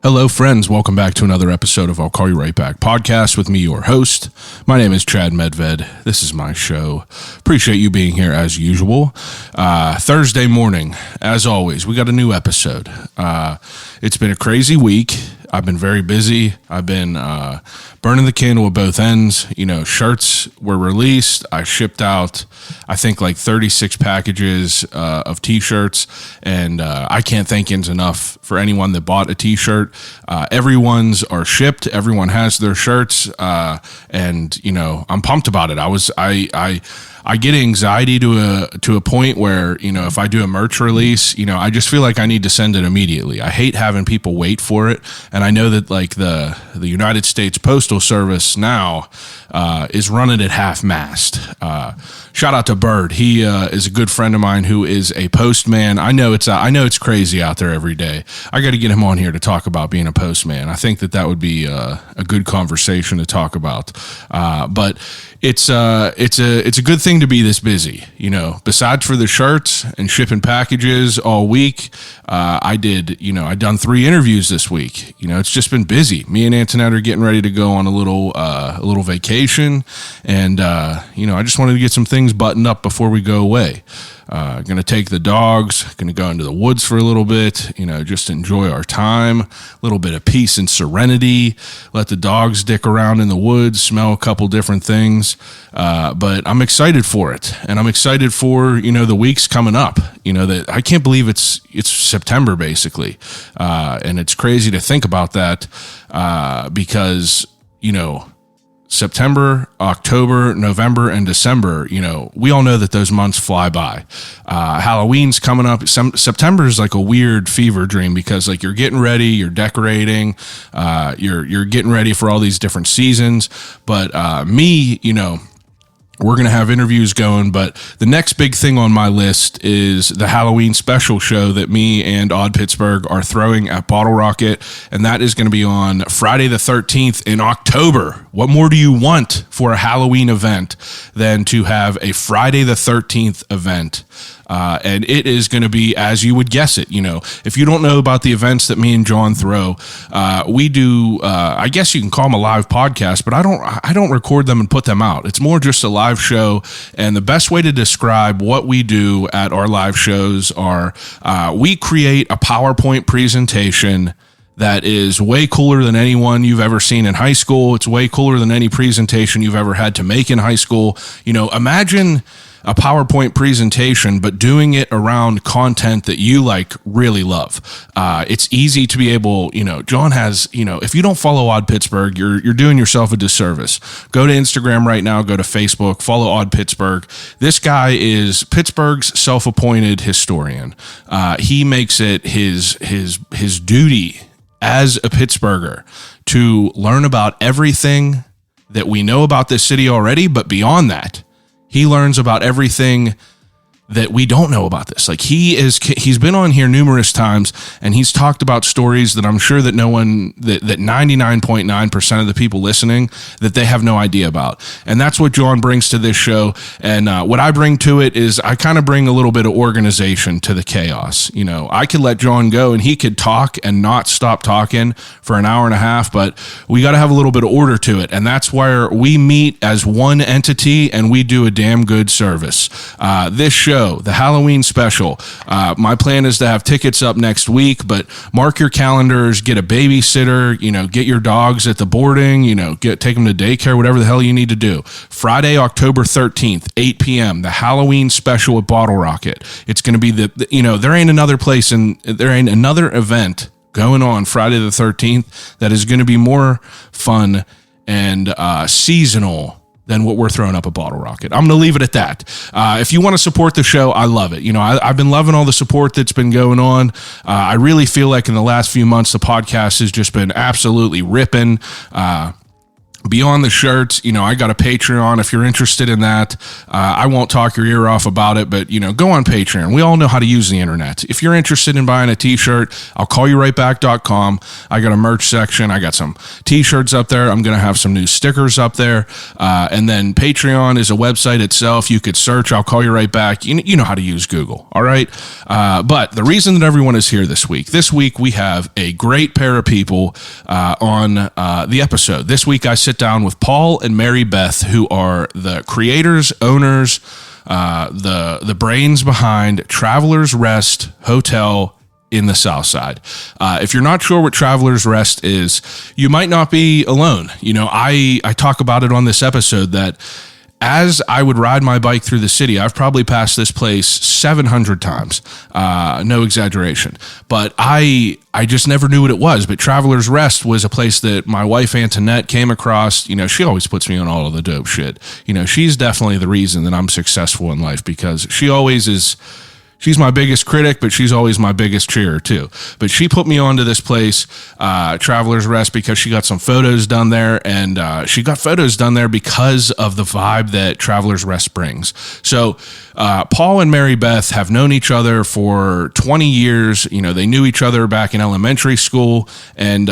Hello, friends. Welcome back to another episode of I'll Call You Right Back podcast with me, your host. My name is Chad Medved. This is my show. Appreciate you being here as usual. Thursday morning, as always, we got a new episode. It's been a crazy week. I've been very busy. I've been burning the candle at both ends. You know, shirts were released. I shipped out, I think, like 36 packages of T-shirts, and I can't thank yous enough for anyone that bought a T-shirt. Everyone's are shipped. Everyone has their shirts, and you know, I'm pumped about it. I get anxiety to a point where, you know, if I do a merch release, you know, I just feel like I need to send it immediately. I hate having people wait for it. And I know that like the United States Postal Service now is running at half-mast. Shout out to Bird. He is a good friend of mine who is a postman. I know it's crazy out there every day. I got to get him on here to talk about being a postman. I think that would be a good conversation to talk about. But it's a good thing to be this busy, you know. Besides for the shirts and shipping packages all week, I done 3 interviews this week. You know, it's just been busy. Me and Antoinette are getting ready to go on a little vacation, and you know, I just wanted to get some things buttoned up before we go away. Going to take the dogs, going to go into the woods for a little bit, you know, just enjoy our time, a little bit of peace and serenity, let the dogs dick around in the woods, smell a couple different things. But I'm excited for it. And I'm excited for, you know, the weeks coming up, you know, that I can't believe it's September basically. And it's crazy to think about that, because, you know, September, October, November, and December, you know, we all know that those months fly by. Halloween's coming up. September is like a weird fever dream because like you're getting ready, you're decorating, you're getting ready for all these different seasons. But me, you know, we're going to have interviews going, but the next big thing on my list is the Halloween special show that me and Odd Pittsburgh are throwing at Bottle Rocket, and that is going to be on Friday the 13th in October. What more do you want for a Halloween event than to have a Friday the 13th event? And it is going to be, as you would guess it, you know, if you don't know about the events that me and John throw, we do, I guess you can call them a live podcast, but I don't record them and put them out. It's more just a live show. And the best way to describe what we do at our live shows are, we create a PowerPoint presentation that is way cooler than anyone you've ever seen in high school. It's way cooler than any presentation you've ever had to make in high school. You know, imagine a PowerPoint presentation, but doing it around content that you like really love. It's easy to be able, you know, John has, you know, if you don't follow Odd Pittsburgh, you're doing yourself a disservice. Go to Instagram right now, go to Facebook, follow Odd Pittsburgh. This guy is Pittsburgh's self-appointed historian. He makes it his duty as a Pittsburgher to learn about everything that we know about this city already, but beyond that, he learns about everything that we don't know about this. Like he's been on here numerous times and he's talked about stories that I'm sure that no one, that 99.9% of the people listening, that they have no idea about. And that's what John brings to this show. And what I bring to it is I kind of bring a little bit of organization to the chaos. You know, I could let John go and he could talk and not stop talking for an hour and a half, but we got to have a little bit of order to it. And that's where we meet as one entity and we do a damn good service. This show, the Halloween special. My plan is to have tickets up next week, but mark your calendars, get a babysitter, you know, get your dogs at the boarding, you know, take them to daycare, whatever the hell you need to do. Friday, October 13th, 8 p.m., the Halloween special at Bottle Rocket. It's going to be you know, there ain't another place and there ain't another event going on Friday the 13th that is going to be more fun and seasonal than what we're throwing up a Bottle Rocket. I'm going to leave it at that. If you want to support the show, I love it. You know, I've been loving all the support that's been going on. I really feel like in the last few months, the podcast has just been absolutely ripping. Beyond the shirts, I got a Patreon if you're interested in that. I won't talk your ear off about it, but, go on Patreon. We all know how to use the internet. If you're interested in buying a t-shirt, I'll callyourightback.com. I got a merch section. I got some t-shirts up there. I'm going to have some new stickers up there. And then Patreon is a website itself. You could search, I'll call you right back. You know how to use Google. All right. But the reason that everyone is here this week we have a great pair of people on the episode. This week I sit down with Paul and Mary Beth, who are the creators, owners, the brains behind Travelers Rest Hotel in the South Side. If you're not sure what Travelers Rest is, you might not be alone. I talk about it on this episode that as I would ride my bike through the city, I've probably passed this place 700 times. No exaggeration. But I just never knew what it was. But Travelers Rest was a place that my wife Antoinette came across. She always puts me on all of the dope shit. She's definitely the reason that I'm successful in life, because she always is. She's my biggest critic, but she's always my biggest cheerer too. But she put me onto this place, Travelers Rest, because she got some photos done there, and she got photos done there because of the vibe that Travelers Rest brings. So Paul and Mary Beth have known each other for 20 years. They knew each other back in elementary school, and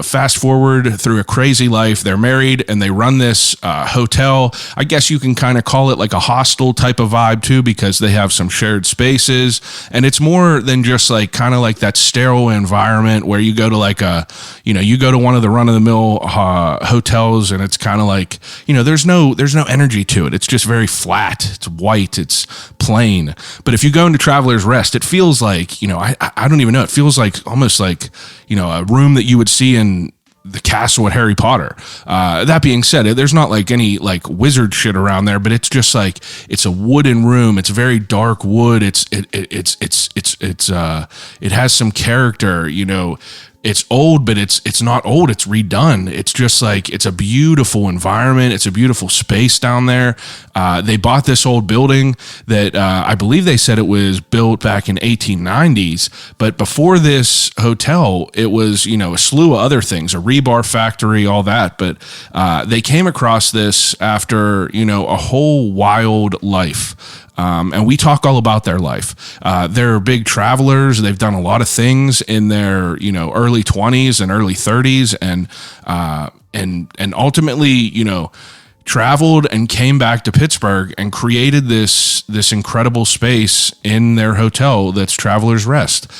fast forward through a crazy life, they're married and they run this hotel. I guess you can kind of call it like a hostel type of vibe too, because they have some shared space. And it's more than just kind of like that sterile environment where you go to you go to one of the run-of-the-mill hotels, and it's kind of like, there's no energy to it. It's just very flat. It's white. It's plain. But if you go into Travelers Rest, it feels like, I don't even know. It feels like almost like, a room that you would see in the castle at Harry Potter. That being said, there's not any wizard shit around there, but it's just it's a wooden room. It's very dark wood. It has some character. It's old, but it's not old. It's redone. It's just it's a beautiful environment. It's a beautiful space down there. They bought this old building that I believe they said it was built back in 1890s. But before this hotel, it was, a slew of other things, a rebar factory, all that. But they came across this after, a whole wild life. And we talk all about their life. They're big travelers. They've done a lot of things in their, early 20s and early 30s, and ultimately, traveled and came back to Pittsburgh and created this incredible space in their hotel that's Travelers Rest.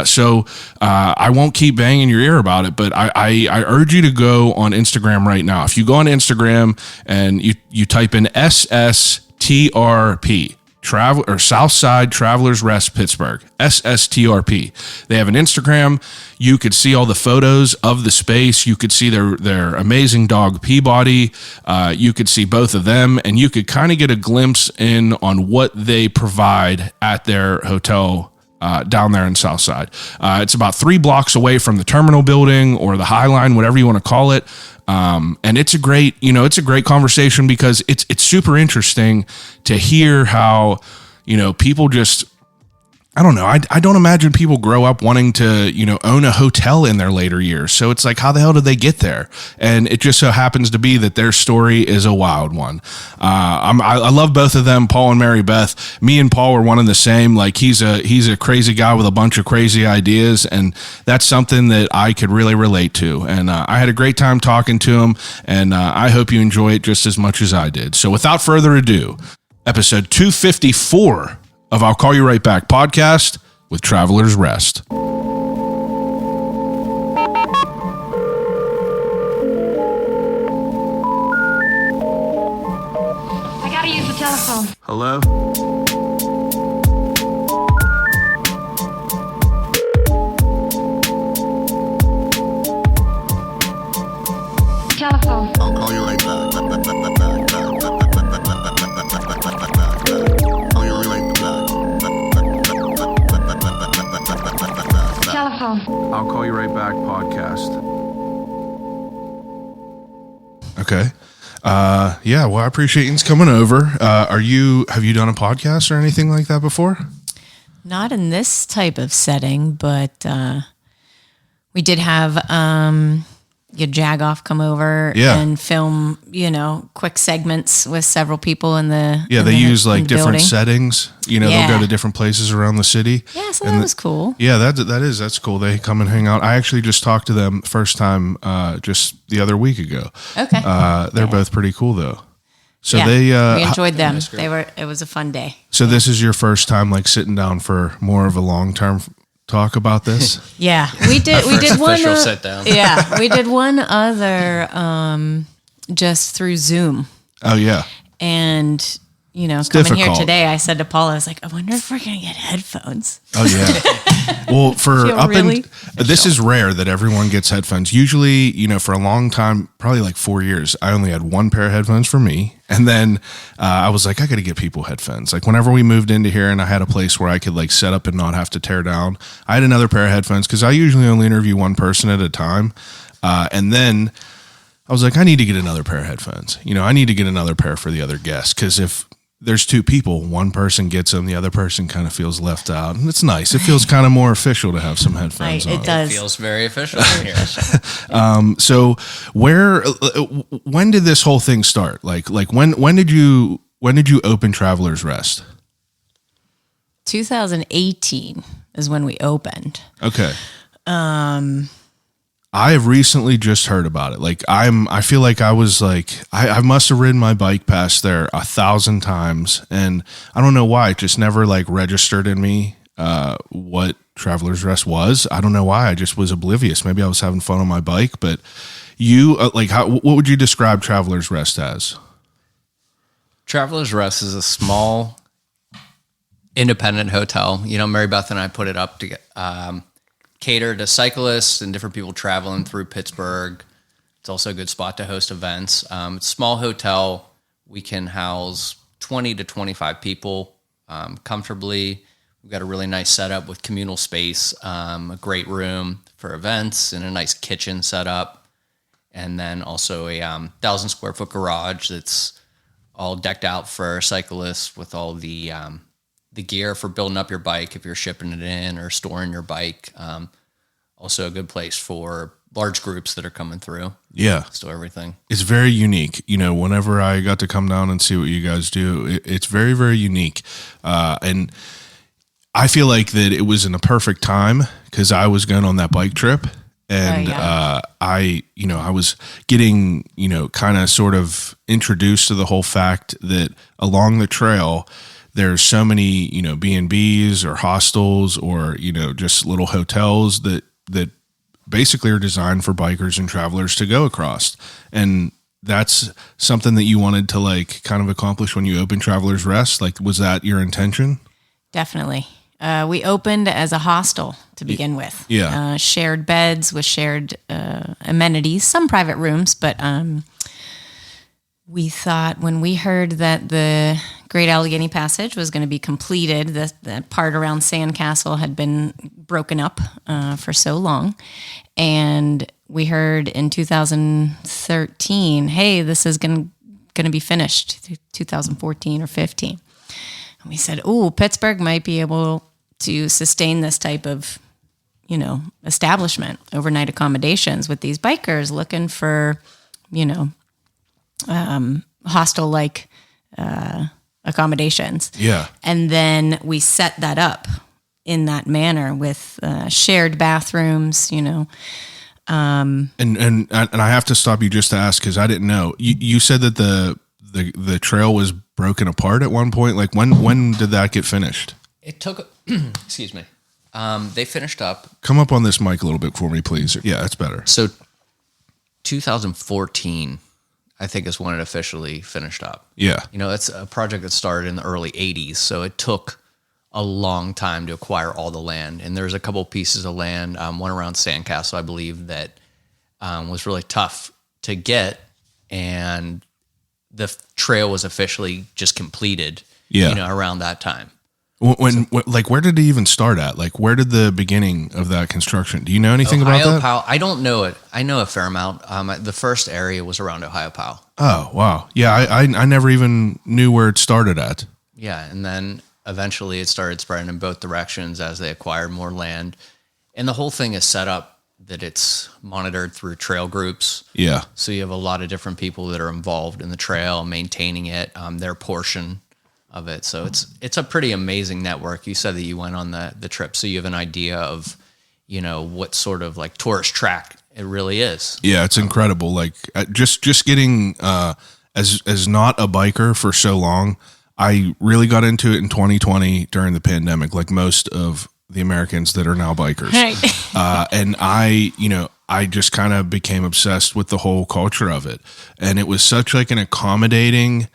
So I won't keep banging your ear about it, but I urge you to go on Instagram right now. If you go on Instagram and you type in SSTRP, Southside Travelers Rest Pittsburgh, SSTRP. They have an Instagram. You could see all the photos of the space. You could see their amazing dog Peabody. You could see both of them, and you could kind of get a glimpse in on what they provide at their hotel down there in Southside. It's about 3 blocks away from the Terminal Building or the High Line, whatever you want to call it. And it's a great conversation, because it's super interesting to hear how, people just, I don't know. I don't imagine people grow up wanting to, own a hotel in their later years. So it's how the hell did they get there? And it just so happens to be that their story is a wild one. I love both of them, Paul and Mary Beth. Me and Paul are one and the same. He's a crazy guy with a bunch of crazy ideas, and that's something that I could really relate to. And I had a great time talking to him, and I hope you enjoy it just as much as I did. So without further ado, episode 254 of I'll Call You Right Back podcast with Travelers Rest. I gotta use the telephone. Hello? Telephone. I'll call you right back. Telephone. I'll Call You Right Back podcast. Okay. Yeah, well, I appreciate you coming over. Have you done a podcast or anything like that before? Not in this type of setting, but we did have you Jagoff come over and film, quick segments with several people in the they use like different building. settings. They'll go to different places around the city. Yeah, so that was cool. Yeah, that's cool. They come and hang out. I actually just talked to them first time just the other week ago. Okay. They're both pretty cool though. So we enjoyed them. It was a fun day. So this is your first time like sitting down for more of a long-term talk about this? Yeah, we did one sit down. Yeah, we did one other just through Zoom. Oh yeah. And coming difficult. here today, I said to Paula, I was like, I wonder if we're going to get headphones. Oh yeah. Well, this is rare that everyone gets headphones. Usually, for a long time, probably like 4 years, I only had one pair of headphones for me. And then I was like, I got to get people headphones. Like whenever we moved into here and I had a place where I could like set up and not have to tear down, I had another pair of headphones because I usually only interview one person at a time. And then I was like, I need to get another pair of headphones. I need to get another pair for the other guests because if there's two people, one person gets them, the other person kind of feels left out. And it's nice. It feels kind of more official to have some headphones on. It does. It feels very official here. So when did this whole thing start? Like when did you open Travelers Rest? 2018 is when we opened. Okay. I have recently just heard about it. Like I feel like I was like, I must have ridden my bike past there 1,000 times and I don't know why. It just never like registered in me, what Travelers Rest was. I don't know why. I just was oblivious. Maybe I was having fun on my bike, but you what would you describe Travelers Rest as? Travelers Rest is a small independent hotel. Mary Beth and I put it up to get, cater to cyclists and different people traveling through Pittsburgh. It's also a good spot to host events. Small hotel, we can house 20 to 25 people comfortably. We've got a really nice setup with communal space, a great room for events, and a nice kitchen setup. And then also a 1,000 square foot garage that's all decked out for cyclists with all the gear for building up your bike if you're shipping it in or storing your bike. Also a good place for large groups that are coming through. Yeah. Store everything. It's very unique. Whenever I got to come down and see what you guys do, it's very, very unique. And I feel like that it was in a perfect time because I was going on that bike trip. And I was getting, kind of sort of introduced to the whole fact that along the trail, there's so many, B&Bs or hostels or, just little hotels that basically are designed for bikers and travelers to go across. And that's something that you wanted to like kind of accomplish when you opened Travelers Rest. Like, was that your intention? Definitely. We opened as a hostel to begin with. Yeah. Shared beds with shared amenities, some private rooms, but we thought when we heard that the Great Allegheny Passage was going to be completed, that part around Sandcastle had been broken up for so long, and we heard in 2013, hey, this is going to be finished 2014 or 15. And we said, oh, Pittsburgh might be able to sustain this type of, establishment, overnight accommodations with these bikers looking for, hostel-like accommodations. Yeah. And then we set that up in that manner with shared bathrooms, And I have to stop you just to ask because I didn't know. You said that the trail was broken apart at one point. Like when did that get finished? It took, excuse me. They finished up. Come up on this mic a little bit for me, please. Yeah, that's better. So 2014, I think, is when it officially finished up. Yeah. It's a project that started in the early 80s. So it took a long time to acquire all the land. And there's a couple pieces of land, one around Sandcastle, I believe, that was really tough to get. And the trail was officially just completed, around that time. When where did it even start at? Like, where did the beginning of that construction? Do you know anything about that? Powell, I don't know it. I know a fair amount. The first area was around Ohio Powell. Oh, wow. Yeah, I never even knew where it started at. Yeah, and then eventually it started spreading in both directions as they acquired more land. And the whole thing is set up that it's monitored through trail groups. Yeah. So you have a lot of different people that are involved in the trail, maintaining it, their portion of it. So it's a pretty amazing network. You said that you went on the trip, so you have an idea of, what sort of like tourist track it really is. Yeah, it's incredible. Like just getting as not a biker for so long, I really got into it in 2020 during the pandemic, like most of the Americans that are now bikers. Right. And I just kind of became obsessed with the whole culture of it. And it was such like an accommodating,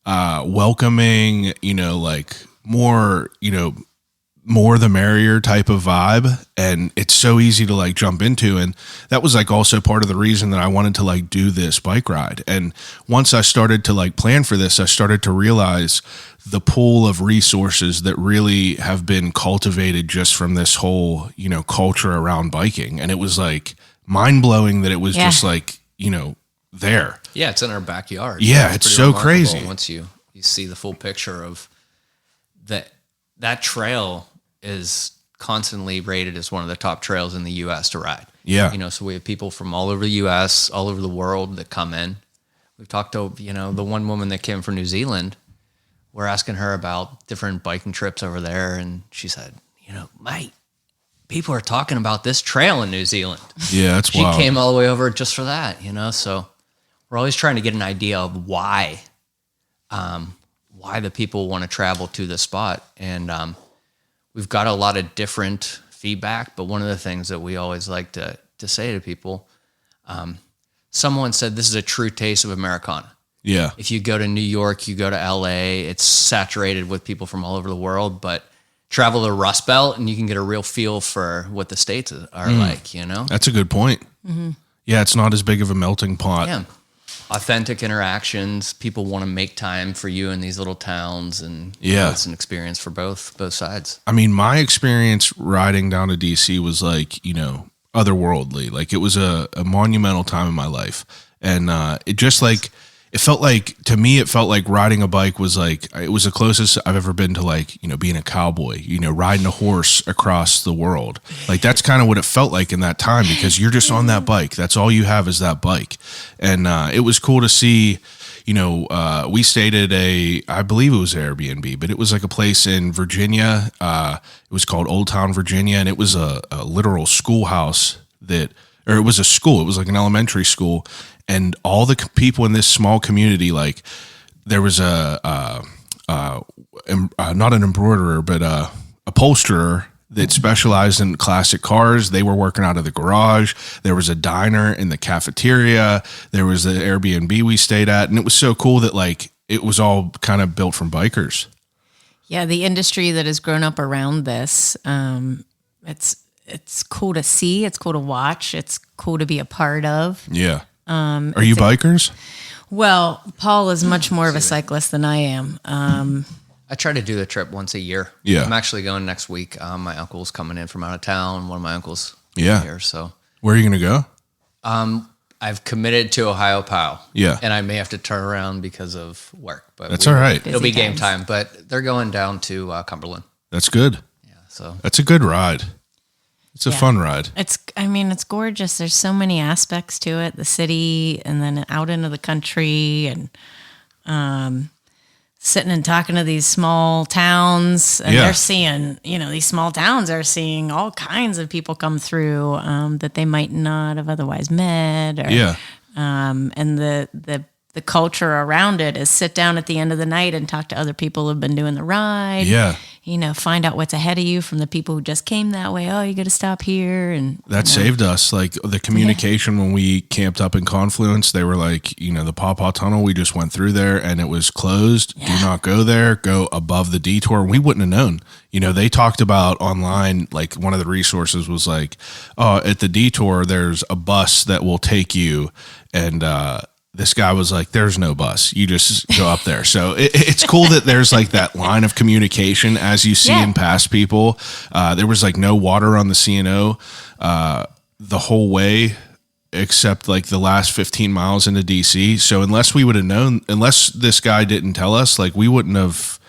welcoming, like more the merrier type of vibe. And it's so easy to like jump into. And that was like also part of the reason that I wanted to like do this bike ride. And once I started to like plan for this, I started to realize the pool of resources that really have been cultivated just from this whole, culture around biking. And it was like mind blowing that it was just like, there. Yeah, it's in our backyard. Yeah, it's pretty so remarkable crazy. Once you see the full picture of that trail is constantly rated as one of the top trails in the U.S. to ride. Yeah. So we have people from all over the U.S., all over the world that come in. We've talked to, the one woman that came from New Zealand. We're asking her about different biking trips over there, and she said, mate, people are talking about this trail in New Zealand. Yeah, that's She wild. came all the way over just for that, so we're always trying to get an idea of why the people want to travel to this spot. And we've got a lot of different feedback, but one of the things that we always like to say to people, someone said this is a true taste of Americana. Yeah. If you go to New York, you go to LA, it's saturated with people from all over the world, but travel the Rust Belt and you can get a real feel for what the States are like, That's a good point. Mm-hmm. Yeah, it's not as big of a melting pot. Yeah. Authentic interactions. People want to make time for you in these little towns, and it's an experience for both sides. I mean, my experience riding down to DC was like, otherworldly. Like it was a monumental time in my life. And it just like, it felt like riding a bike was like, it was the closest I've ever been to like, being a cowboy, riding a horse across the world. Like that's kind of what it felt like in that time, because you're just on that bike. That's all you have is that bike. And it was cool to see, we stayed at I believe it was Airbnb, but it was like a place in Virginia. It was called Old Town Virginia, and it was a literal schoolhouse it was a school. It was like an elementary school. And all the people in this small community, like there was not an embroiderer, but a upholsterer that specialized in classic cars. They were working out of the garage. There was a diner in the cafeteria. There was the Airbnb we stayed at. And it was so cool that like it was all kind of built from bikers. Yeah, the industry that has grown up around this, it's cool to see. It's cool to watch. It's cool to be a part of. Yeah. Are you bikers? Well, Paul is much more of a cyclist than I am. I try to do the trip once a year. Yeah. I'm actually going next week. My uncle's coming in from out of town. One of my uncles here. So where are you going to go? I've committed to Ohio POW. Yeah. And I may have to turn around because of work. But that's all right. It'll be Busy game times. time. But they're going down to Cumberland. That's good. Yeah. So That's a good ride. It's a fun ride. It's gorgeous. There's so many aspects to it. The city, and then out into the country, and sitting and talking to these small towns, and they're seeing, these small towns are seeing all kinds of people come through that they might not have otherwise met. Or, and the culture around it is sit down at the end of the night and talk to other people who've been doing the ride. Yeah. Find out what's ahead of you from the people who just came that way. Oh, you got to stop here. And that saved us. Like the communication when we camped up in Confluence, they were like, the Pawpaw Tunnel, we just went through there and it was closed. Yeah. Do not go there. Go above the detour. We wouldn't have known. They talked about online, like one of the resources was like, oh, at the detour, there's a bus that will take you. And, this guy was like, there's no bus. You just go up there. So it's cool that there's like that line of communication as you see in past people. There was like no water on the C&O the whole way, except like the last 15 miles into DC. So unless we would have known, unless this guy didn't tell us, like we wouldn't have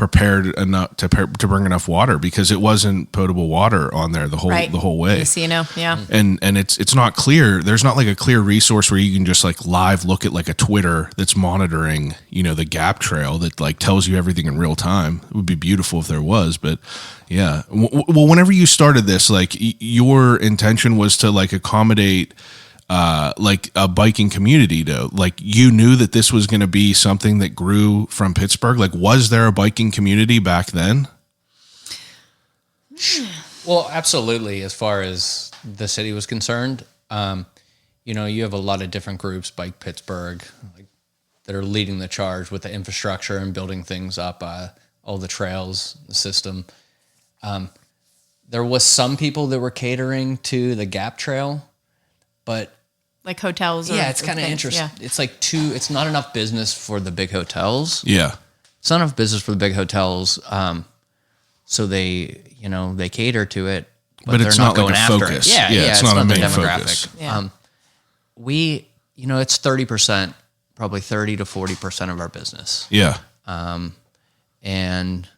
prepared enough to bring enough water, because it wasn't potable water on there the whole way. Just so you know, yeah. And it's not clear. There's not like a clear resource where you can just like live look at like a Twitter that's monitoring, the Gap Trail that like tells you everything in real time. It would be beautiful if there was, but yeah. Well, whenever you started this, like your intention was to like accommodate like a biking community, though. Like you knew that this was going to be something that grew from Pittsburgh. Like, was there a biking community back then? Well, absolutely. As far as the city was concerned, you have a lot of different groups, Bike Pittsburgh, that are leading the charge with the infrastructure and building things up, all the trails, the system. There was some people that were catering to the Gap Trail, but like hotels. Yeah, it's kind of interesting. Yeah. It's like it's not enough business for the big hotels. Yeah. It's not enough business for the big hotels. So they cater to it, but it's they're not going like a after focus. it. Yeah, it's not a main demographic. Focus. Yeah. It's 30%, probably 30 to 40% of our business. Yeah. And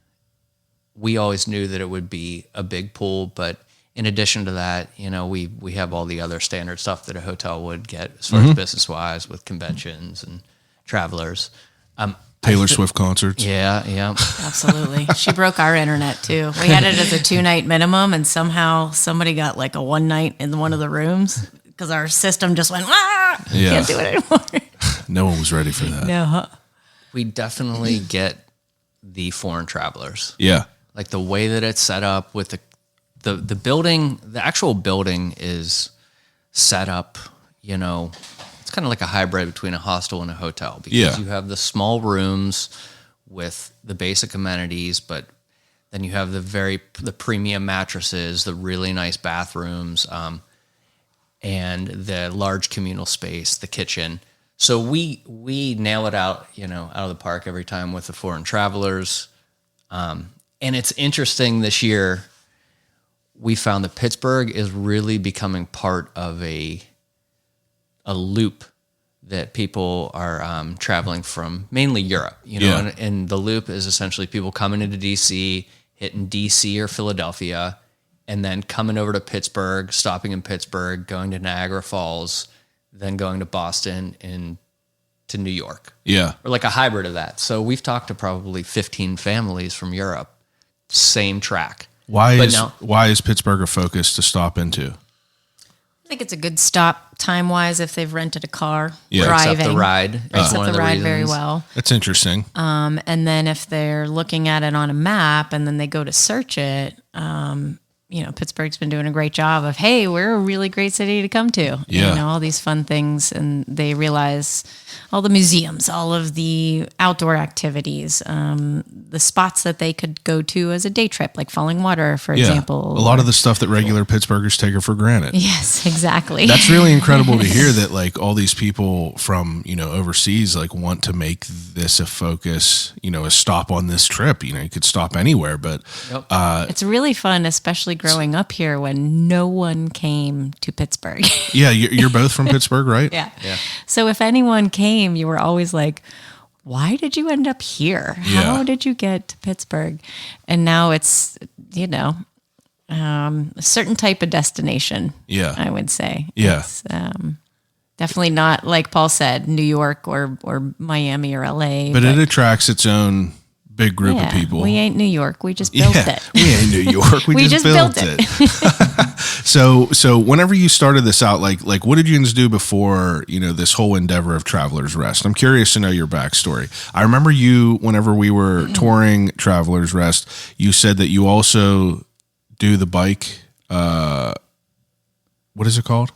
we always knew that it would be a big pool, but in addition to that, we have all the other standard stuff that a hotel would get as far as business wise with conventions and travelers. Taylor Swift concerts. Yeah. Absolutely. She broke our internet too. We had it as a 2-night minimum, and somehow somebody got like a 1 night in one of the rooms because our system just went, can't do it anymore. No one was ready for that. No. We definitely get the foreign travelers. Yeah. Like the way that it's set up with the building, the actual building is set up, it's kind of like a hybrid between a hostel and a hotel, because you have the small rooms with the basic amenities, but then you have the premium mattresses, the really nice bathrooms, and the large communal space, the kitchen. So we nail it out, out of the park every time with the foreign travelers. And it's interesting this year, we found that Pittsburgh is really becoming part of a loop that people are traveling from, mainly Europe, and the loop is essentially people coming into DC, hitting DC or Philadelphia, and then coming over to Pittsburgh, stopping in Pittsburgh, going to Niagara Falls, then going to Boston and to New York. Yeah. Or like a hybrid of that. So we've talked to probably 15 families from Europe, same track. Why is Pittsburgh a focus to stop into? I think it's a good stop time-wise if they've rented a car, Yeah. driving. Accept the ride. Accept the ride very well. That's interesting. And then if they're looking at it on a map and then they go to search it, Pittsburgh's been doing a great job of, hey, we're a really great city to come to. Yeah. All these fun things. And they realize all the museums, all of the outdoor activities, the spots that they could go to as a day trip, like Falling Water, for example. A lot of the stuff that regular Pittsburghers take for granted. Yes, exactly. That's really incredible to hear that like all these people from, overseas like want to make this a focus, a stop on this trip. You could stop anywhere, but it's really fun, especially growing up here when no one came to Pittsburgh. Yeah, you're both from Pittsburgh, right? Yeah. So if anyone came, you were always like, why did you end up here? How did you get to Pittsburgh? And now it's, a certain type of destination. Yeah. I would say. Yeah. It's, definitely not, like Paul said, New York or Miami or LA. But it attracts its own big group of people. We ain't New York. We just built it. We ain't New York. We just built it. So whenever you started this out, like what did you guys do before, this whole endeavor of Travelers Rest? I'm curious to know your backstory. I remember you, whenever we were touring Travelers Rest, you said that you also do the bike. What is it called?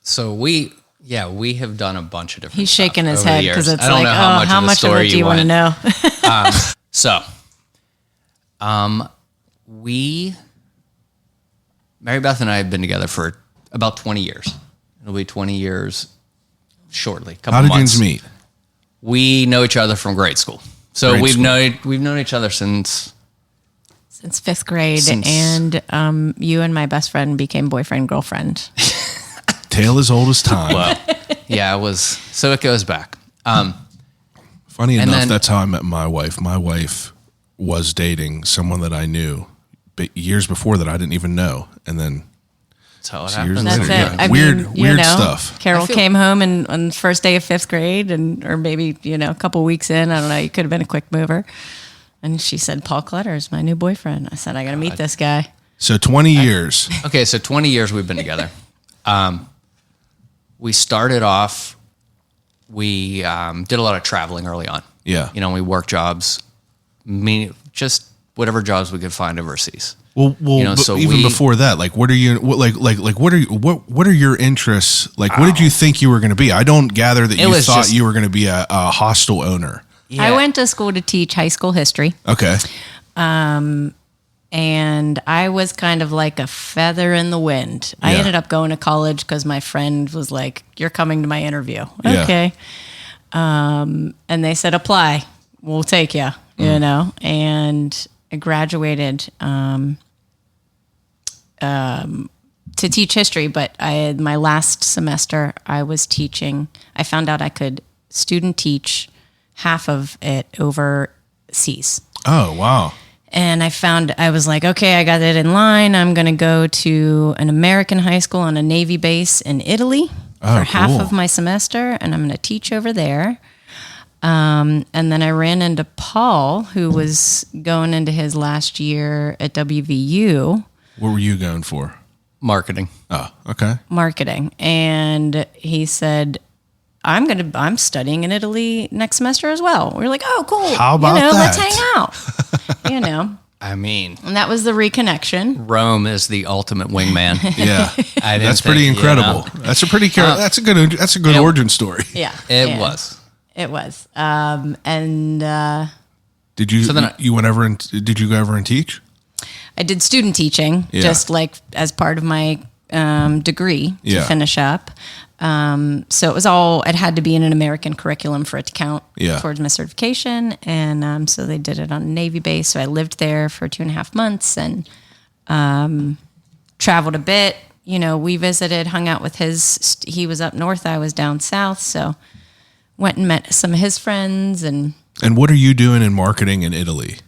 So we have done a bunch of different He's stuff shaking his over the head years. because it's I don't like, know how much of it do you want to know? Mary Beth and I have been together for about 20 years. It'll be 20 years shortly. How did you guys meet? We know each other from grade school. So we've known each other since fifth grade, and you and my best friend became boyfriend, girlfriend. Tale as old as time. Well, yeah, it was. So it goes back. Funny enough, that's how I met my wife. My wife was dating someone that I knew, but years before that I didn't even know, and then That's how it years happens. That's later, it. yeah. I Weird mean, you know, stuff. Carol I feel- came home and on the first day of 5th grade, or maybe a couple weeks in. I don't know. You could have been a quick mover, and she said, "Paul Clutter is my new boyfriend." I said, "I got to meet this guy." So 20 years. Okay, so 20 years we've been together. We started off, we did a lot of traveling early on. Yeah. We worked jobs, just whatever jobs we could find overseas. Well, but so even before that, like, what are you, what are your interests? Like, what did you think you were going to be? I don't gather that It you was thought just- you were going to be a hostel owner. I went to school to teach high school history. Okay. And I was kind of like a feather in the wind. I Yeah. ended up going to college because my friend was like, "You're coming to my interview." Yeah. Okay. And they said, "Apply. We'll take you," and I graduated to teach history. But my last semester, I was teaching. I found out I could student teach half of it overseas. Oh, wow. And I was like, okay, I got it in line. I'm going to go to an American high school on a Navy base in Italy Oh, for half cool. of my semester, and I'm going to teach over there. And then I ran into Paul, who was going into his last year at WVU, What were you going for? Marketing. Oh, okay. marketing. And he said, I'm studying in Italy next semester as well. We were like, oh, cool. How about let's that? hang out. I mean, And that was the reconnection. Rome is the ultimate wingman. Yeah. I didn't That's pretty think, incredible. That's a pretty, that's a good origin story. Yeah. It Yeah. was. It was. And Did you, So then you went ever and did you go ever and teach? I did student teaching Yeah. just like as part of my degree to Yeah. finish up. So it had to be in an American curriculum for it to count Yeah. towards my certification. And so they did it on a Navy base. So I lived there for 2.5 months and traveled a bit. We visited, hung out with he was up north, I was down south. So went and met some of his friends and And what are you doing in marketing in Italy?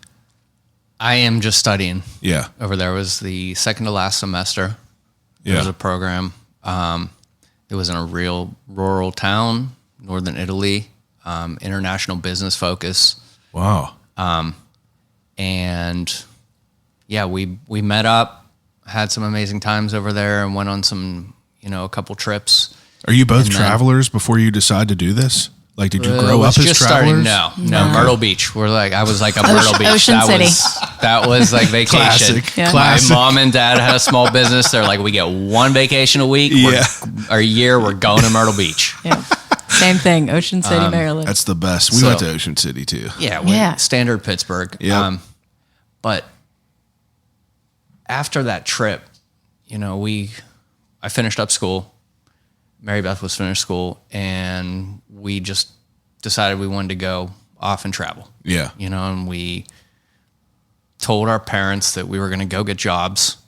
I am just studying Yeah. over there. It was the second to last semester. There Yeah. was a program. It was in a real rural town, northern Italy, international business focus. Wow. And yeah, we met up, had some amazing times over there, and went on some, a couple trips. Are you both And then- travelers before you decide to do this? Like, did you It grow was up as just travelers? starting. No, Myrtle Beach. I was like a Myrtle Beach. Ocean City. That was like vacation. Classic. Yeah. Classic. My mom and dad had a small business. They're like, we get one vacation a week. Or a year. We're going to Myrtle Beach. yeah, same thing, Ocean City, Maryland. That's the best. We So- went to Ocean City too. Yeah, Yeah. standard Pittsburgh. Yep. But after that trip, I finished up school. Mary Beth was finished school, and we just decided we wanted to go off and travel. Yeah. And we told our parents that we were going to go get jobs.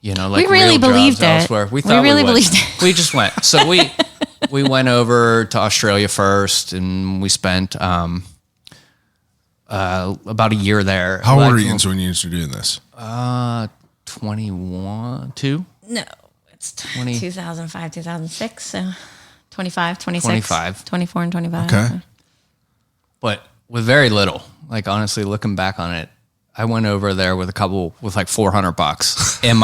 Like We really real jobs believed it. elsewhere. We We thought really would. believed it. We just went. So we went over to Australia first, and we spent about a year there. How old are you when you started doing this? 21, 2? No, it's 20. 2005, 2006. So 25, 26, 25. 24, and 25. Okay. But with very little. Honestly, looking back on it, I went over there with like $400 and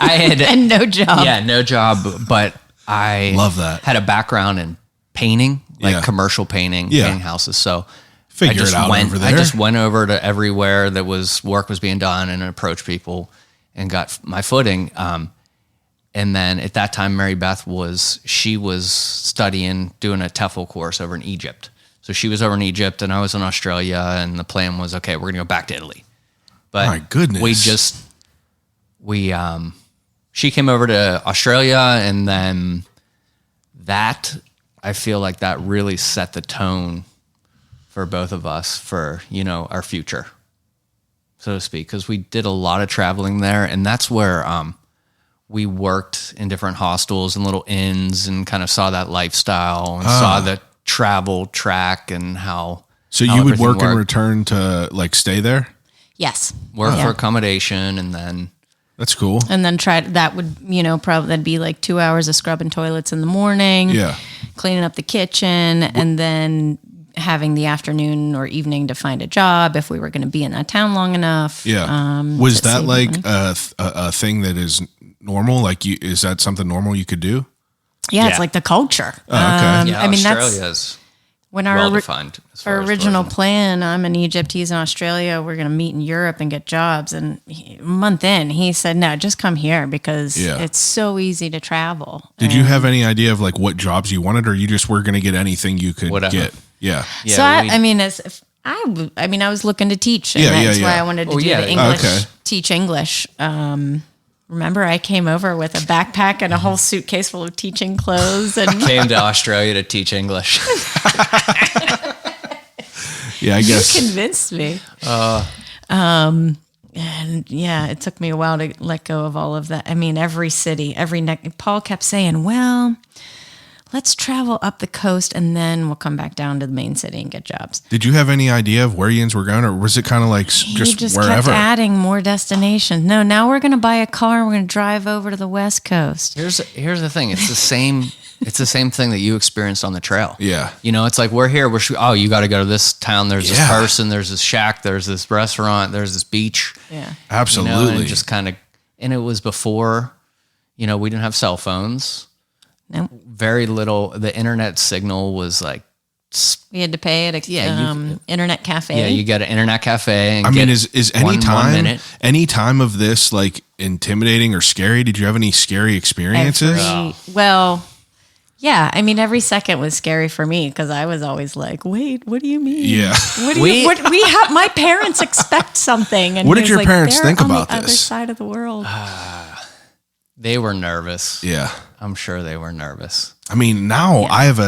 I had And no job. yeah, no job, but I Love that. had a background in painting, like Yeah. commercial painting, Yeah. painting houses. So Figure it out over there. I just went over to everywhere that work was being done and approached people and got my footing. And then at that time, Mary Beth was studying, doing a TEFL course over in Egypt. So she was over in Egypt and I was in Australia, and the plan was, okay, we're going to go back to Italy. But My goodness. she came over to Australia, and then I feel like that really set the tone for both of us for, our future, so to speak, because we did a lot of traveling there, and that's where we worked in different hostels and little inns and kind of saw that lifestyle and saw the travel track and how So how you would everything work and worked. return to like stay there? Yes. Work Yeah. for accommodation, and then That's cool. And then that would, probably that'd be like 2 hours of scrubbing toilets in the morning. Yeah. Cleaning up the kitchen, and then having the afternoon or evening to find a job if we were going to be in that town long enough. Yeah. Was to that save like money. a thing that is normal? Like, is that something normal you could do? Yeah, Yeah. it's like the culture. Oh, okay. yeah, I mean, Australia that's is when well defined. our original plan. I'm in Egypt, he's in Australia. We're going to meet in Europe and get jobs. And a month in, he said, "No, just come here because Yeah. it's so easy to travel." Did you have any idea of like what jobs you wanted, or you just were going to get anything you could Whatever. get? Yeah. Yeah, So we- I was looking to teach, and Yeah, yeah, that's why yeah. I wanted to Oh, do yeah, the yeah. English, Okay. teach English. Remember, I came over with a backpack and a whole suitcase full of teaching clothes, and came to Australia to teach English. Yeah, I guess. convinced me. And yeah, it took me a while to let go of all of that. I mean, every city, Paul kept saying, "Well, let's travel up the coast and then we'll come back down to the main city and get jobs." Did you have any idea of where yins were going, or was it kind of like He just just wherever? kept adding more destinations. No, now we're going to buy a car and we're going to drive over to the West Coast. Here's the thing. It's the same. It's the same thing that you experienced on the trail. Yeah. You know, it's like we're here. Oh, you got to go to this town. There's this Yeah. person. There's this shack. There's this restaurant. There's this beach. Yeah. You know, Absolutely. and just kind of. And it was before, we didn't have cell phones. No, Very little. The internet signal was like, we had to pay at a internet cafe. yeah, you get an internet cafe. And I mean, get is any 1 time minute. any time of this like intimidating or scary? Did you have any scary experiences? Well, yeah. I mean, every second was scary for me because I was always like, "Wait, what do you mean? Yeah. What do you? What we have? My parents expect something." And What he did was your like, parents "They're think on about the other this?" side of the world. They were nervous. Yeah. I'm sure they were nervous. I mean, now I have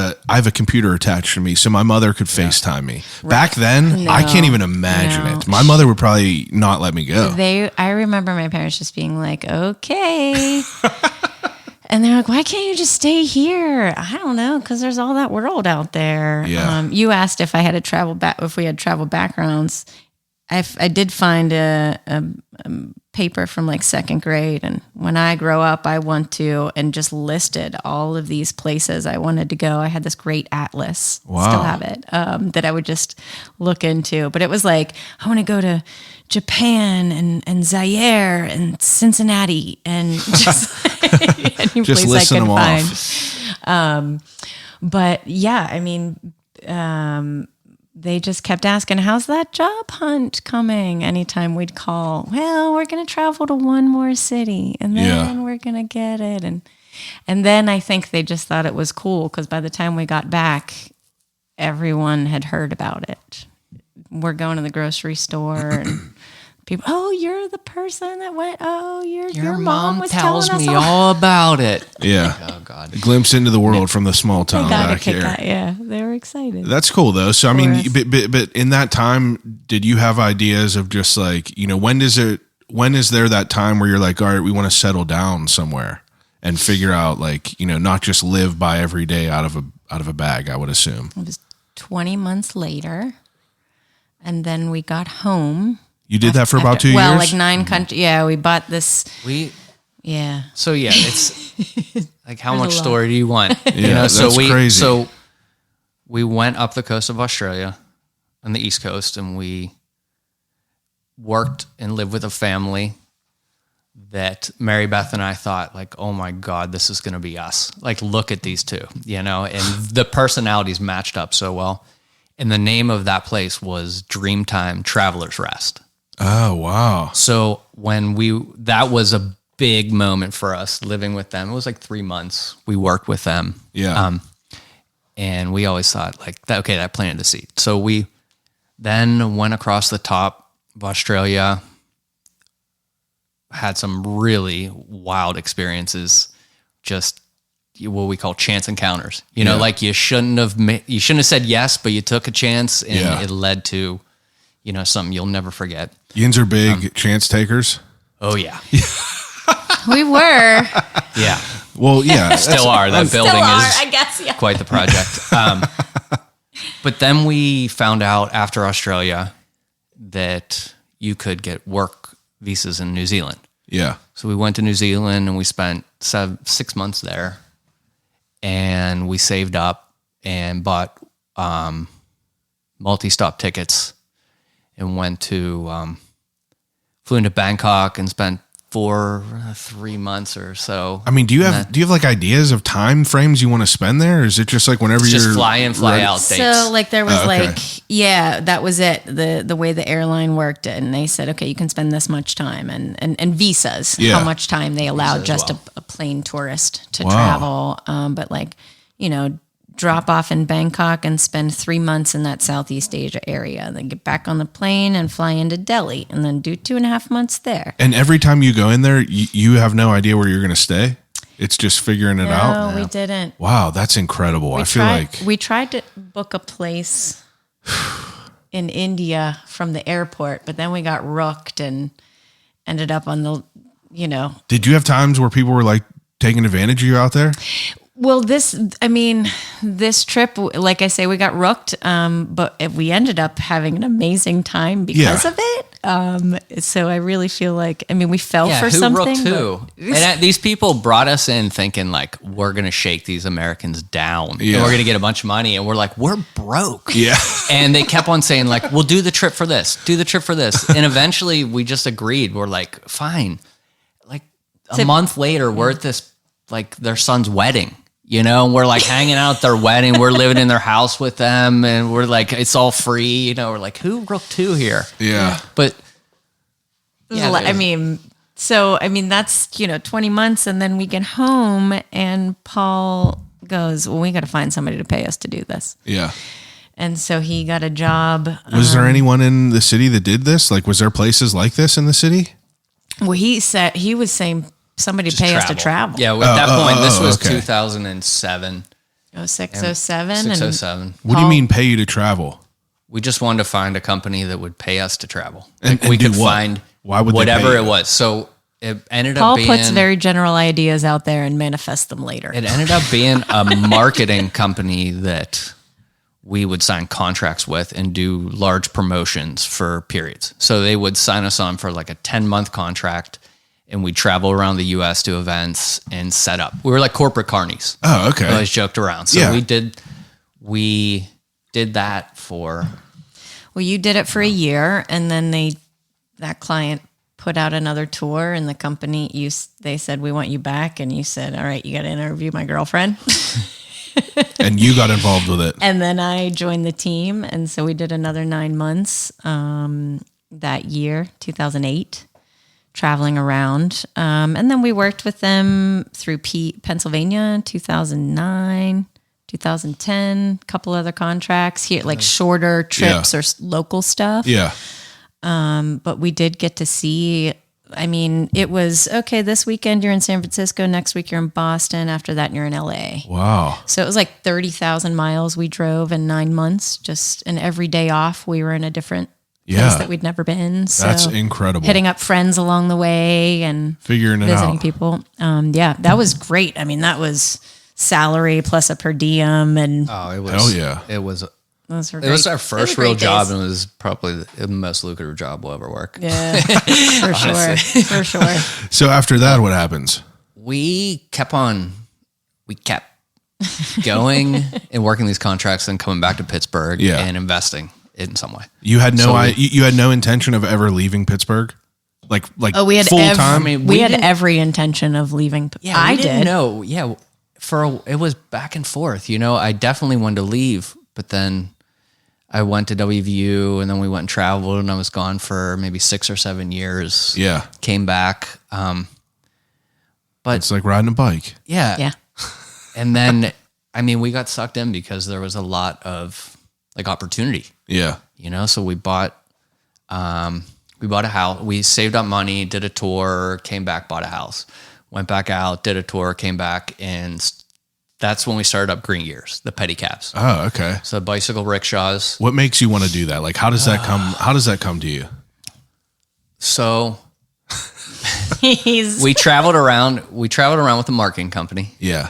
a computer attached to me, so my mother could FaceTime me. Back then, I can't even imagine No. it. My mother would probably not let me go. I remember my parents just being like, "Okay." And they're like, "Why can't you just stay here?" I don't know, because there's all that world out there. Yeah. You asked if I had if we had travel backgrounds. I did find a paper from like second grade, and when I grow up, I want to, and just listed all of these places I wanted to go. I had this great atlas, Wow. still have it, that I would just look into. But it was like, I want to go to Japan and Zaire and Cincinnati and just any Just place I listing could them find. But yeah, I mean, they just kept asking, "How's that job hunt coming?" Anytime we'd call, "Well, we're going to travel to one more city and then we're going to get it." And then I think they just thought it was cool because by the time we got back, everyone had heard about it. We're going to the grocery store and people, "Oh, you're the person that went, oh, your mom was tells telling us me all." all about it. Yeah. Oh God. A glimpse into the world from the small town Got a back kick here. out. Yeah, they were excited. That's cool though. So I mean, us. but in that time, did you have ideas of just like, when is there that time where you're like, all right, we want to settle down somewhere and figure out like, not just live by every day out of a bag, I would assume. It was 20 months later, and then we got home. You did that for about 2 Well, years? like 9 countries. Yeah, we bought this. Yeah. So yeah, it's like how There's much a lot. story do you want? Yeah, so that's crazy. So we went up the coast of Australia on the East Coast, and we worked and lived with a family that Mary Beth and I thought like, oh my God, this is going to be us. Like, look at these two, and the personalities matched up so well. And the name of that place was Dreamtime Traveler's Rest. Oh, wow. So that was a big moment for us living with them. It was like 3 months we worked with them. Yeah. And we always thought like, that planted the seed. So we then went across the top of Australia, had some really wild experiences, just what we call chance encounters. Yeah. Like you shouldn't have said yes, but you took a chance, and Yeah. it led to, something you'll never forget. Yins are big chance takers. Oh yeah. We were. Yeah. Well, yeah. Still are. That building Still are, is I guess. Yeah. quite the project. But then we found out after Australia that you could get work visas in New Zealand. Yeah. So we went to New Zealand and we spent 6 months there, and we saved up and bought multi-stop tickets and flew into Bangkok and spent 3 months or so. I mean, do you have like ideas of time frames you want to spend there? Or is it just like whenever It's you're just fly in, fly out dates? So like there was okay. that was it. The way the airline worked it, and they said, okay, you can spend this much time, and visas, Yeah. how much time they allowed as just well. a plain tourist to Wow. travel. But like, drop off in Bangkok and spend 3 months in that Southeast Asia area, and then get back on the plane and fly into Delhi, and then do 2.5 months there. And every time you go in there, you have no idea where you're going to stay. It's just figuring it out. No, we didn't. Wow, that's incredible. I feel like We tried to book a place in India from the airport, but then we got rooked and ended up on the, Did you have times where people were like taking advantage of you out there? Well, this trip, like I say, we got rooked, but we ended up having an amazing time because Yeah. of it. So I really feel like, we fell for who something. rooked who? And these people brought us in thinking like, we're going to shake these Americans down. Yeah. And we're going to get a bunch of money. And we're like, we're broke. Yeah. And they kept on saying like, we'll do the trip for this, do the trip for this. And eventually we just agreed. We're like, fine. Like a month later, we're at this, like their son's wedding. And we're like hanging out at their wedding. We're living in their house with them, and we're like, it's all free. We're like, who rooked who here? Yeah. But That's 20 months, and then we get home, and Paul goes, well, we got to find somebody to pay us to do this. Yeah. And so he got a job. Was there anyone in the city that did this? Like, was there places like this in the city? Well, he was saying somebody pay us to travel. Yeah, at that point, this was okay. 2007. 0607. 607. What do you mean pay you to travel? We just wanted to find a company that would pay us to travel. And we do could what? find Why would they whatever pay it you? was. So it ended Paul up being puts very general ideas out there and manifests them later. it ended up being a marketing company that we would sign contracts with and do large promotions for periods. So they would sign us on for like a 10-month contract, and we'd travel around the U.S. to events and set up. We were like corporate carnies. Oh, okay. We always joked around. So Yeah. we did that for... Well, you did it for a year, and then that client put out another tour, and the company they said, we want you back, and you said, all right, you got to interview my girlfriend. And you got involved with it. And then I joined the team, and so we did another 9 months that year, 2008, traveling around. And then we worked with them through Pennsylvania, 2009, 2010, a couple other contracts here, like shorter trips or local stuff. Yeah. But we did get to see, it was, okay, this weekend you're in San Francisco, next week you're in Boston, after that you're in LA. Wow. So it was like 30,000 miles we drove in 9 months, and every day off we were in a different place that we'd never been. So That's incredible. hitting up friends along the way and Figuring it visiting out. people. That was great. That was salary plus a per diem, and Oh, it was... Hell yeah. It was... those were It was great- our those first were real great job, days. and it was probably the most lucrative job we'll ever work. Yeah, for sure, for sure. So after that, what happens? We kept going and working these contracts and coming back to Pittsburgh Yeah. and investing in some way. You had no So you had no intention of ever leaving Pittsburgh? Like Oh, we had full time? we had every intention of leaving. I didn't did. know. Yeah, it was back and forth. I definitely wanted to leave, but then I went to WVU, and then we went and traveled, and I was gone for maybe 6 or 7 years. Yeah. Came back. But It's like riding a bike. Yeah. And then, we got sucked in because there was a lot of like opportunity, Yeah. so we bought a house, we saved up money, did a tour, came back, bought a house, went back out, did a tour, came back. And that's when we started up Green Gears, the pedicabs. Oh, okay. So bicycle rickshaws. What makes you want to do that? Like, how does that come to you? So He's we traveled around with the marketing company. Yeah.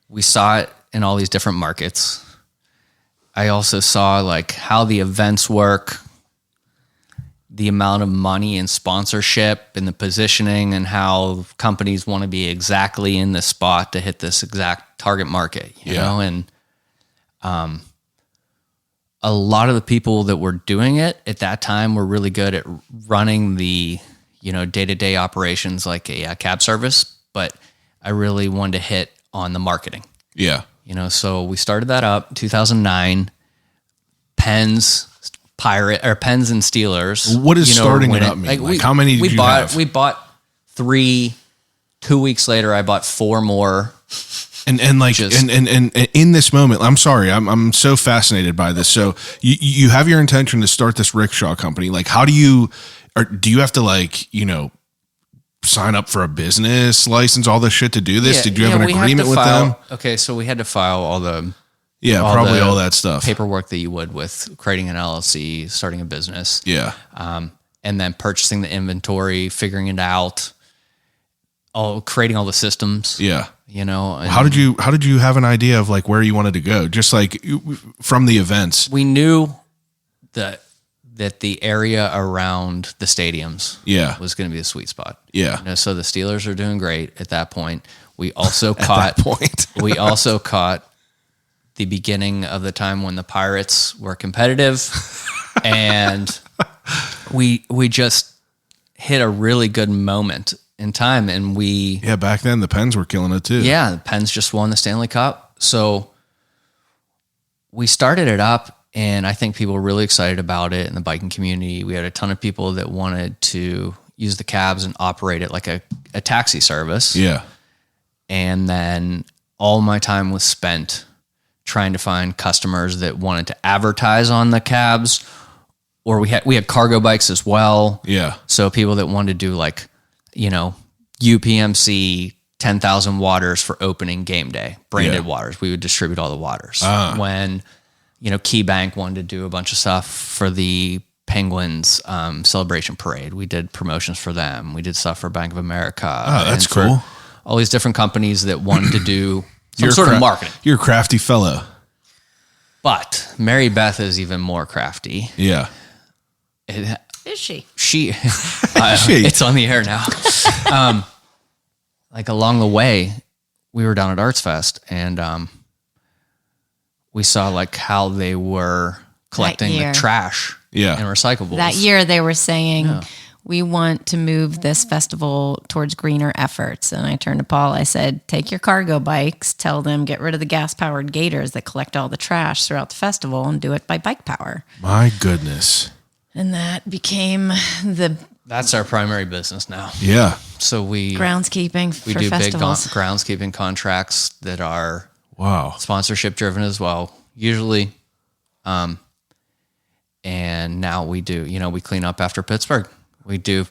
We saw it in all these different markets. I also saw like how the events work, the amount of money and sponsorship and the positioning and how companies want to be exactly in the spot to hit this exact target market, you know? And a lot of the people that were doing it at that time were really good at running the, you know, day-to-day operations like a cab service, but I really wanted to hit on the marketing. Yeah. You know, so we started that up 2009. Pens and Steelers. What is starting it up mean? Like how many did you have? We bought 3. 2 weeks later, I bought 4 more. And in this moment, I'm sorry, I'm so fascinated by this. So you have your intention to start this rickshaw company. Like, how do you have to, like, you know, sign up for a business license, all this shit to do this? Did you have an agreement with them? Okay, so we had to file all the all that stuff, paperwork that you would with creating an LLC, starting a business, and then purchasing the inventory, figuring it out, creating all the systems, you know. And how did you have an idea of like where you wanted to go? Just like from the events, we knew that the area around the stadiums was going to be the sweet spot. Yeah. You know, so the Steelers are doing great at that point. We also caught the beginning of the time when the Pirates were competitive, and we just hit a really good moment in time. And back then the Pens were killing it too. Yeah. The Pens just won the Stanley Cup. So we started it up, and I think people were really excited about it in the biking community. We had a ton of people that wanted to use the cabs and operate it like a taxi service. Yeah. And then all my time was spent trying to find customers that wanted to advertise on the cabs, or we had cargo bikes as well. Yeah. So people that wanted to do like, you know, UPMC 10,000 waters for opening game day, branded waters. We would distribute all the waters. When, you know, KeyBank wanted to do a bunch of stuff for the Penguins celebration parade, we did promotions for them. We did stuff for Bank of America. Oh, that's cool. All these different companies that wanted to do some sort of marketing. You're a crafty fellow. But Mary Beth is even more crafty. Yeah. Is she? It's on the air now. Like along the way, we were down at Arts Fest, and we saw like how they were collecting the trash and recyclables. That year they were saying, we want to move this festival towards greener efforts. And I turned to Paul, I said, take your cargo bikes, tell them, get rid of the gas-powered gators that collect all the trash throughout the festival, and do it by bike power. My goodness. And that became that's our primary business now. Yeah. So groundskeeping we for do festivals. big groundskeeping contracts that are sponsorship driven as well, usually. And now we do, you know, we clean up after Pittsburgh. We do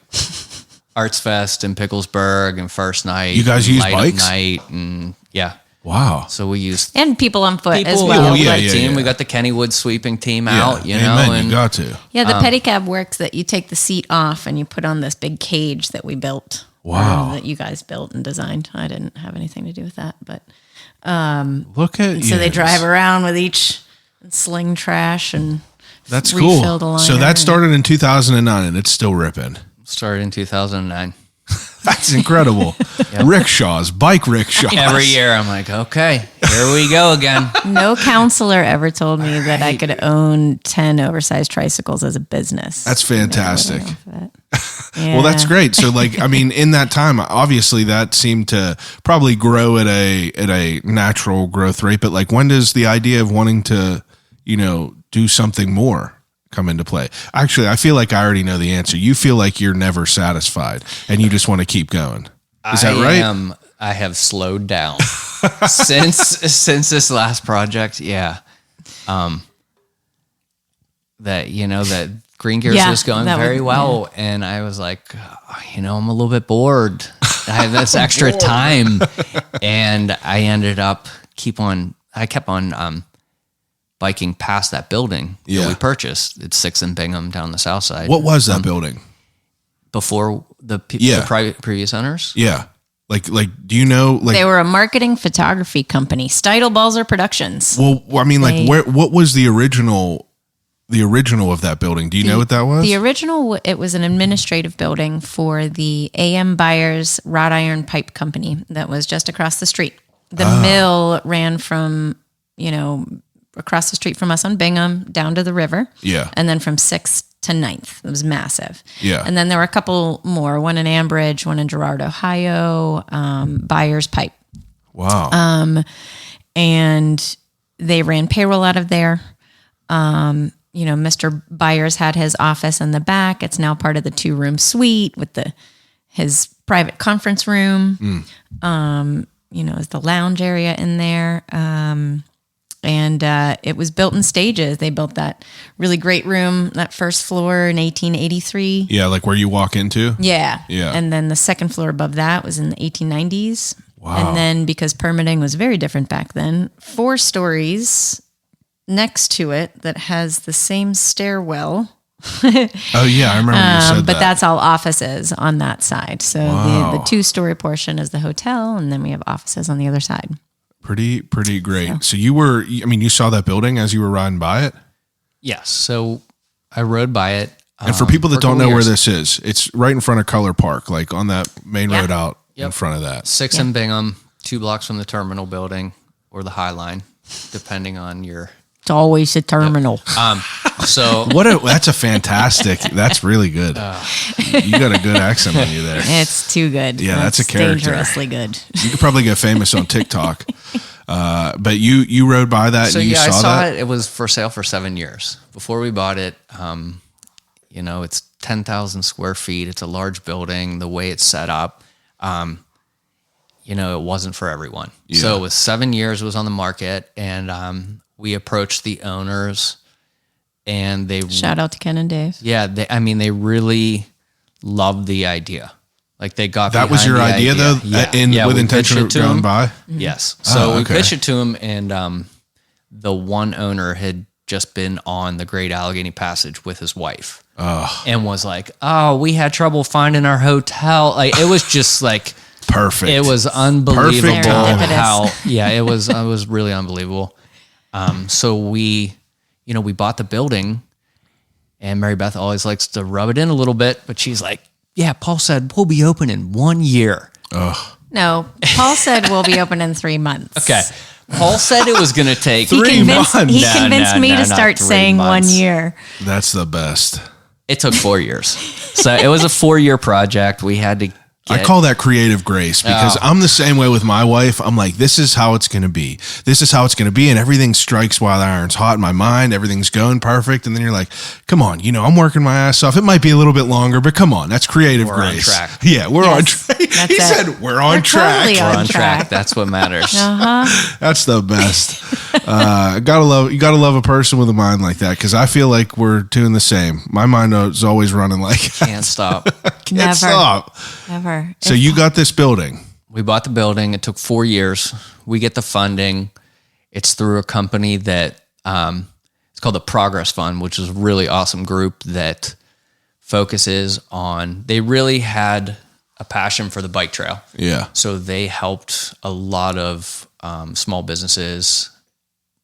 Arts Fest in Picklesburg and First Night. You guys use bikes? Night and Wow. So we use and people on foot as well. We got the Kennywood sweeping team out, you know. Amen. You got to. Yeah, the pedicab works that you take the seat off and you put on this big cage that we built. Wow. That you guys built and designed. I didn't have anything to do with that, but look at you. So they drive around with each and sling trash and that's cool. So that started in 2009 and it's still ripping. Started in 2009. That's incredible. Rickshaws, bike rickshaws. Every year I'm like, okay, here we go again. No counselor ever told me that I could own 10 oversized tricycles as a business. That's fantastic. Well, that's great. So like, I mean, in that time, obviously that seemed to probably grow at a natural growth rate, but like when does the idea of wanting to, you know, do something more come into play? Actually, I feel like I already know the answer. You feel like you're never satisfied and you just want to keep going. Is that right? I have slowed down since this last project. Yeah. That, you know, that Green Gears was going very well. Yeah. And I was like, you know, I'm a little bit bored. I have this extra time. And I ended up I kept on biking past that building that we purchased. It's 6th and Bingham down the south side. What was that building? Before the previous owners? Yeah. Like, do you know, like, They were a marketing photography company, Steidel Balzer Productions. well, I mean, like, They- what was the original of that building? Do you know what that was? The original, it was an administrative building for the AM Byers Wrought Iron Pipe Company that was just across the street. The mill ran from, across the street from us on Bingham down to the river. Yeah. And then from 6th to 9th. It was massive. Yeah. And then there were a couple more, one in Ambridge, one in Girard, Ohio, Byers Pipe. Wow. And they ran payroll out of there. Mr. Byers had his office in the back. It's now part of the 2-room suite with his private conference room. Is the lounge area in there. And it was built in stages. They built that really great room, that first floor in 1883. Yeah, like where you walk into? Yeah. Yeah. And then the second floor above that was in the 1890s. Wow. And then because permitting was very different back then, 4 stories next to it that has the same stairwell. Oh, yeah, I remember you said But that. that's all offices on that side. So Wow. the 2-story portion is the hotel, and then we have offices on the other side. Pretty great. So you saw that building as you were riding by it? Yes. So I rode by it. And for people that for a don't couple know where years. this is, it's right in front of Color Park, like on that main Yeah. road out in Yep. front of that. 6 in Bingham, 2 blocks from the terminal building or the High Line, depending on your. It's always a terminal. So That's a fantastic, that's really good. You got a good accent on you there. It's too good. Yeah, that's a character. Dangerously good. You could probably get famous on TikTok. But you rode by that So and you I saw saw that? it. It was for sale for 7 years before we bought it. It's 10,000 square feet. It's a large building. The way it's set up, it wasn't for everyone. Yeah. So it was 7 years. It was on the market, and we approached the owners, and they Shout out to Ken and Dave. they really loved the idea. Like they got That was behind your the idea though, with we intention pitched of it to going them. by? Yes. So Oh, we okay. pitched it to him, and the one owner had just been on the Great Allegheny Passage with his wife, and was like, "Oh, we had trouble finding our hotel." Like it was just like Perfect. it was unbelievable Perfect timing. how it was really unbelievable. So we bought the building, and Mary Beth always likes to rub it in a little bit, but she's like, "Yeah, Paul said we'll be open in 1 year." No, Paul said we'll be open in 3 months. Okay. Paul said it was going to take He 3 convinced, months. he No, convinced no, me no, to not start 3 saying months. 1 year. That's the best. It took 4 years. So it was a 4-year project. We had to I call that creative grace because I'm the same way with my wife. I'm like, this is how it's going to be. This is how it's going to be. And everything strikes while the iron's hot in my mind. Everything's going perfect. And then you're like, come on, I'm working my ass off. It might be a little bit longer, but come on. That's creative We're on grace. track. Yeah, we're on Yes, track. that's He it. said, we're on We're track. totally we're on on track. track. That's what matters. That's the best. You gotta love a person with a mind like that. Cause I feel like we're doing the same. My mind is always running like, Can't stop. can't Never. stop. Never. So you got this building. We bought the building. It took 4 years. We get the funding. It's through a company that it's called the Progress Fund, which is a really awesome group that focuses on. They really had a passion for the bike trail. Yeah. So they helped a lot of small businesses,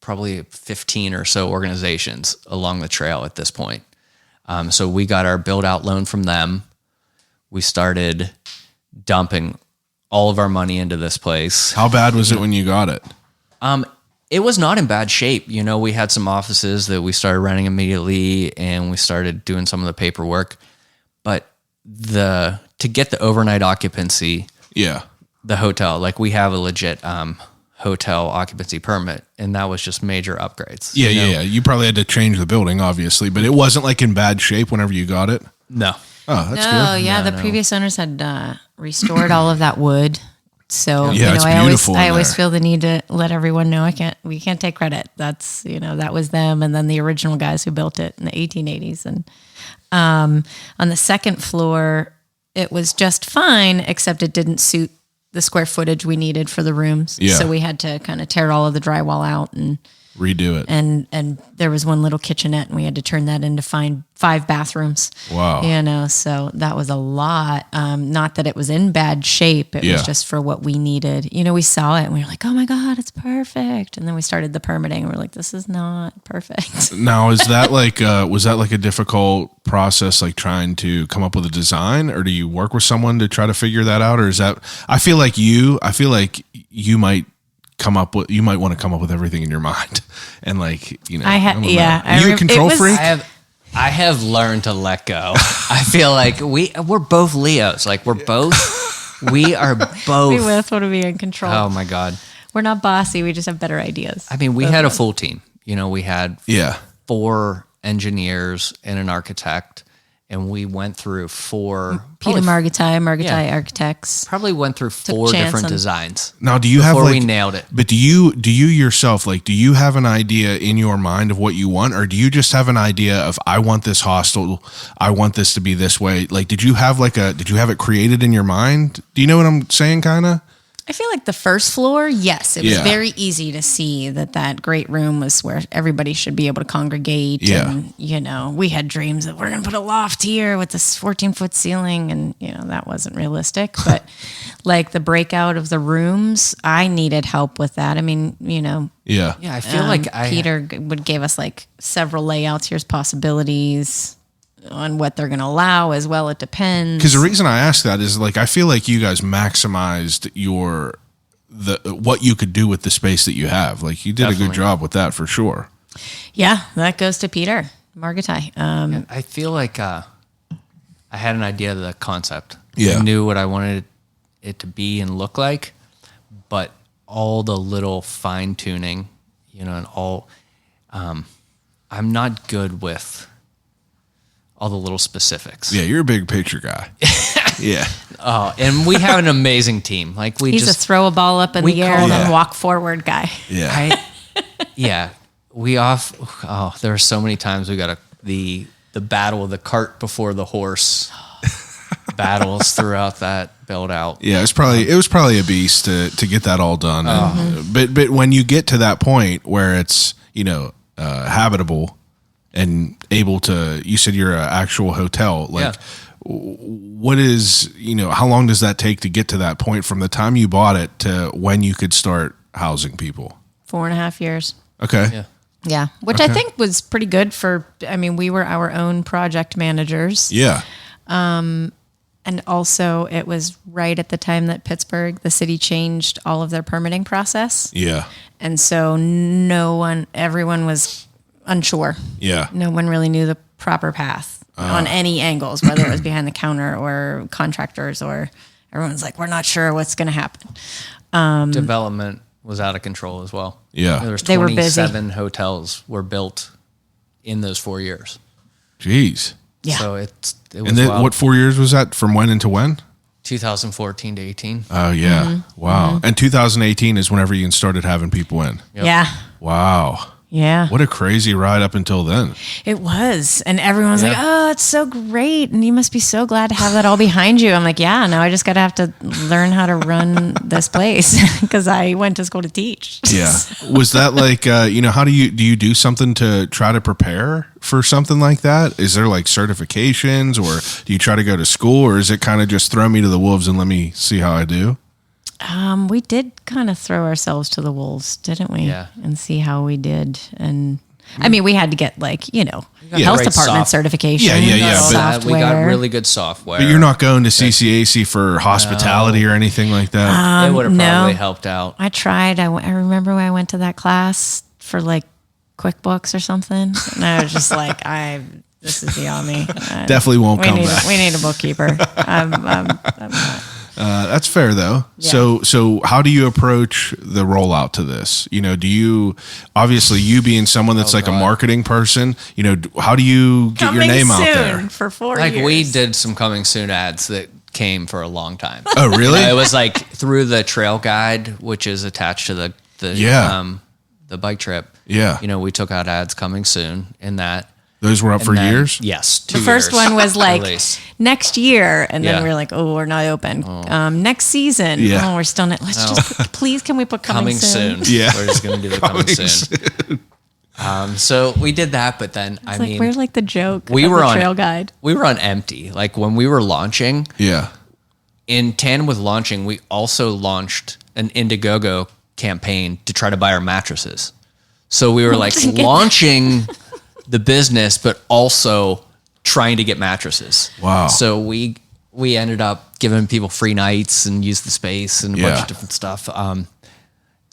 probably 15 or so organizations along the trail at this point. So we got our build out loan from them. We started dumping all of our money into this place. How bad was it when you got it? It was not in bad shape. We had some offices that we started renting immediately, and we started doing some of the paperwork. But to get the overnight occupancy, Yeah. the hotel, like we have a legit hotel occupancy permit, and that was just major upgrades. Yeah, yeah. You probably had to change the building, obviously, but it wasn't like in bad shape whenever you got it. No. Oh, that's No, good. yeah, the previous owners had restored all of that wood. So Yeah, it's I beautiful in always there. feel the need to let everyone know we can't take credit. That's that was them, and then the original guys who built it in the 1880s. And on the second floor, it was just fine, except it didn't suit the square footage we needed for the rooms. Yeah. So we had to kind of tear all of the drywall out and Redo it. and there was one little kitchenette and we had to turn that into 5 bathrooms. Wow. You know, so that was a lot. Not that it was in bad shape. It Yeah. was just for what we needed. You know, we saw it and we were like, oh my God, it's perfect. And then we started the permitting and we're like, this is not perfect. Now, is that like was that like a difficult process, like trying to come up with a design, or do you work with someone to try to figure that out, or is that? I feel like you might want to come up with everything in your mind, and like I don't know. Are you a control freak? I have learned to let go. I feel like we're both Leos. Like we are both. We both want to be in control. Oh my God. We're not bossy. We just have better ideas. I mean, we had a full team. You know, we had Yeah. 4 engineers and an architect, and we went through 4. Peter Margatai Yeah. Architects. Probably went through 4 chance different on- designs. Now, do you have Before like? we nailed it. But do you yourself, like, do you have an idea in your mind of what you want, or do you just have an idea of I want this hostel, I want this to be this way? Like, did you have it created in your mind? Do you know what I'm saying? Kind of. I feel like the first floor, yes, it was Yeah. very easy to see that great room was where everybody should be able to congregate. Yeah. And, you know, we had dreams that we're going to put a loft here with this 14-foot ceiling. And, you know, that wasn't realistic. But like the breakout of the rooms, I needed help with that. I mean, you know, Yeah. Yeah, I feel like Peter would give us like several layouts. Here's possibilities on what they're going to allow as well. It depends. Because the reason I ask that is like I feel like you guys maximized what you could do with the space that you have. Like you did a Definitely. good job with that for sure. Yeah, that goes to Peter Margatai. I feel like I had an idea of the concept. Yeah. I knew what I wanted it to be and look like, but all the little fine tuning, you know, and all, I'm not good with all the little specifics. Yeah, you're a big picture guy. Yeah. Oh, and we have an amazing team. Like He's a throw a ball up in we the air call- and Yeah. then walk forward guy. Yeah. There are so many times we got the battle of the cart before the horse battles throughout that build out. Yeah, it was probably a beast to get that all done. But when you get to that point where it's habitable and able to, you said you're an actual hotel. Like, what is how long does that take to get to that point from the time you bought it to when you could start housing people? 4.5 years. Okay. Yeah. Yeah, which I think was pretty good we were our own project managers. Yeah. And also it was right at the time that Pittsburgh, the city, changed all of their permitting process. Yeah. And so everyone was unsure. Yeah. No one really knew the proper path on any angles, whether it was behind the counter or contractors, or everyone's like, we're not sure what's going to happen. Development was out of control as well. Yeah. There was They were busy. 27 hotels were built in those 4 years. Jeez. Yeah. So it was And then wild. what 4 years was that? From when into when? 2014 to 18. Oh yeah. Mm-hmm. Wow. And 2018 is whenever you started having people in. Yep. Yeah. Wow. Yeah. What a crazy ride up until then. It was. And everyone's Yeah. like, oh, it's so great. And you must be so glad to have that all behind you. I'm like, yeah, now I just got to have to learn how to run this place because I went to school to teach. Yeah. Was that like, how do you do something to try to prepare for something like that? Is there like certifications, or do you try to go to school, or is it kind of just throw me to the wolves and let me see how I do? We did kind of throw ourselves to the wolves, didn't we? Yeah. And see how we did. And I mean, we had to get health great department certification. Yeah, but- we got software. really good software. But you're not going to CCAC for hospitality or anything like that? It would have no. probably helped out. I tried. I remember when I went to that class for like QuickBooks or something. And I was just like, this is beyond me. Definitely won't come back. We need a bookkeeper. I'm not. That's fair though. Yeah. So how do you approach the rollout to this? Do you, obviously you being someone that's like a God. marketing person, how do you get your name out there? for 4 Like years. we did some coming soon ads that came for a long time. Oh, really? It was like through the trail guide, which is attached to the Yeah. the bike trip. Yeah. We took out ads coming soon in that. Those were up And for then- years? Yes. The first one was like release. next year, and then Yeah. we were like, "Oh, we're not open." Next season, Yeah. oh, we're still not. Let's just please, can we put coming, coming soon. Yeah. We're just going to do the coming soon. So we did that, but then It's like we're like the joke. we of were the on trail guide. We were on empty. Like when we were launching, Yeah. in tandem with launching, we also launched an Indiegogo campaign to try to buy our mattresses. So we were like launching the business, but also trying to get mattresses. Wow. So we ended up giving people free nights and used the space and a bunch Yeah. of different stuff.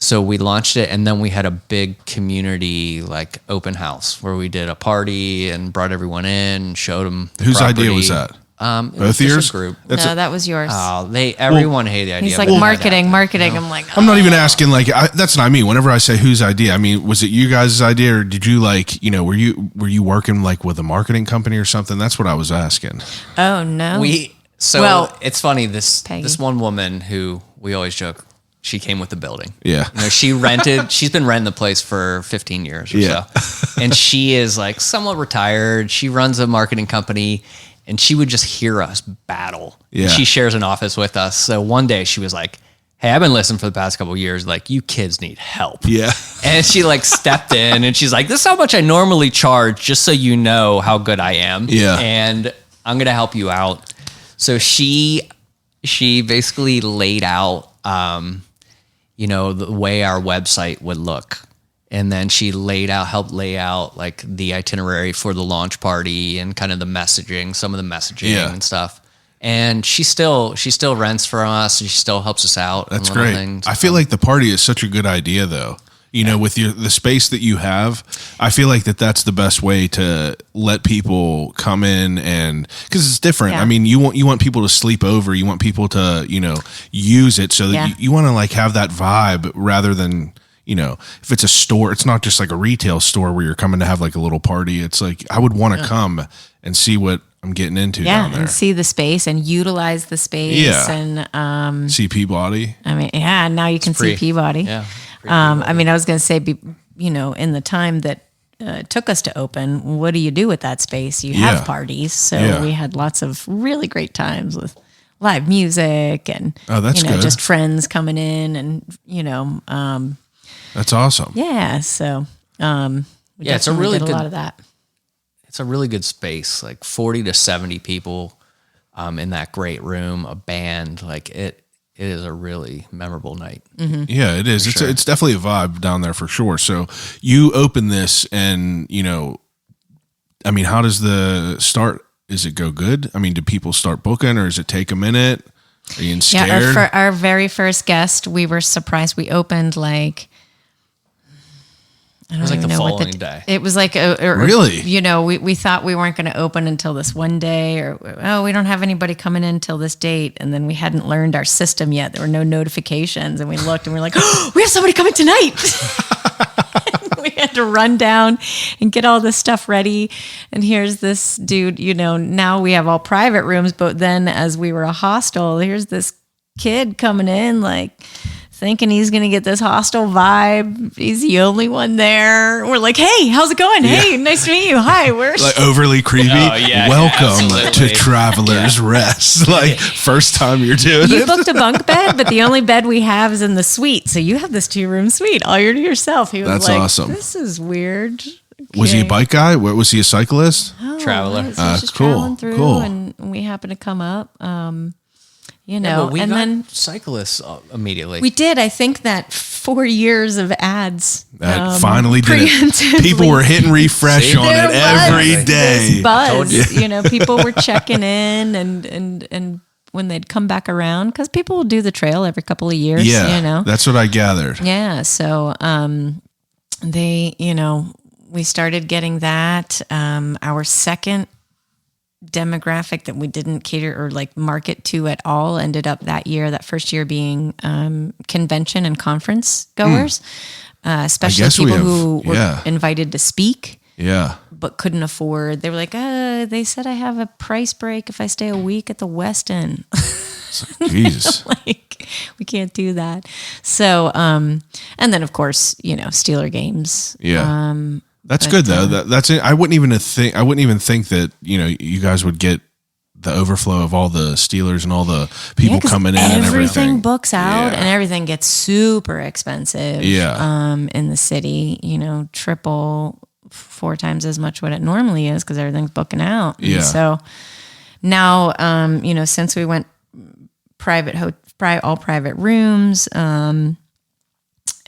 So we launched it, and then we had a big community like open house where we did a party and brought everyone in, showed them. The Whose property. idea was that? It Both was just a yours? group. No, that was yours. Everyone hated the idea. He's like but it had to marketing. happen. I'm like, I'm not even asking, like, that's what I mean. Whenever I say whose idea, I mean, was it you guys' idea, or did you, like, you know, were you working, like, with a marketing company or something? That's what I was asking. oh no. Well, it's funny. This Peggy. one woman who we always joke, she came with the building. Yeah. You know, she rented. She's been renting the place for 15 years or Yeah. so, and she is like somewhat retired. She runs a marketing company, and she would just hear us battle. Yeah. She shares an office with us. So one day she was like, "Hey, I've been listening for the past couple of years. Like, you kids need help." Yeah. And she like stepped in, and she's like, "This is how much I normally charge, just so you know how good I am. Yeah. And I'm gonna help you out." So she basically laid out, you know, the way our website would look. And then she helped lay out like the itinerary for the launch party and kind of the messaging, some of the messaging Yeah. and stuff. And she still rents from us, and she still helps us out. That's on little great. things. I feel like the party is such a good idea, though. You know, with the space that you have, I feel like that's the best way to let people come in, and because it's different. Yeah. I mean, you want people to sleep over. You want people to, you know, use it so that Yeah. you want to like have that vibe rather than, you know, if it's a store, it's not just like a retail store where you're coming to have like a little party. It's like I would want to come and see what I'm getting into down there. and see the space and utilize the space. Yeah. And See Peabody. I mean, yeah, now you can see free. Peabody. Yeah. I mean, I was going to say, you know, in the time that it took us to open, what do you do with that space? You Yeah. have parties. So Yeah. we had lots of really great times with live music and, Oh, that's you know, good. just friends coming in and, you know, That's awesome. yeah. So, we Yeah, it's a definitely really did good- a lot of that. It's a really good space, like 40 to 70 people in that great room, a band. Like it is a really memorable night. Yeah, it is. It's definitely a vibe down there for sure. So you open this, and you know, I mean, how does the start? Is it go good? I mean, do people start booking, or does it take a minute? Are you scared? Yeah, for our very first guest, we were surprised. We opened like I don't was like even the know what following day. It was like Really? You know, we thought we weren't going to open until this one day, or we don't have anybody coming in until this date, and then we hadn't learned our system yet. There were no notifications, and we looked and we were like, oh, we have somebody coming tonight. We had to run down and get all this stuff ready. And here's this dude, you know, now we have all private rooms, but then as we were a hostel, here's this kid coming in like thinking he's going to get this hostel vibe. He's the only one there. We're like, hey, how's it going? Hey, nice to meet you. Hi, where's like overly creepy. Oh, yeah, Welcome absolutely. to Traveler's Rest. Like first time you're doing you it. booked a bunk bed, but the only bed we have is in the suite. So you have this 2-room suite all you're to yourself. He was That's like, awesome. This is weird. Was he a Okay. bike guy? Was he a cyclist? Traveler. So he's just cool, traveling through, cool. and we happened to come up. You Yeah, know, but we and got then cyclists immediately. we did. I think that 4 years of ads That finally did it. preemptively- People were hitting refresh See? on There it every was day. this buzz. Told You know, people were checking in, and when they'd come back around, because people will do the trail every couple of years. Yeah, you know, that's what I gathered. yeah. So they, you know, we started getting that. Our second demographic that we didn't cater or like market to at all ended up that first year being convention and conference goers, especially guess we people have- who were yeah. invited to speak Yeah. but couldn't afford. They were like, they said I have a price break if I stay a week at the Westin. Jesus. Like, we can't do that. So, and then of course, you know, Steeler games. Yeah. That's But, good though. That's it. I wouldn't even think that, you guys would get the overflow of all the Steelers and all the people 'cause coming in and everything. Everything books out Yeah. and everything gets super expensive. Yeah. In the city, triple, 4 times as much what it normally is because everything's booking out. And Yeah. so now, since we went all private rooms,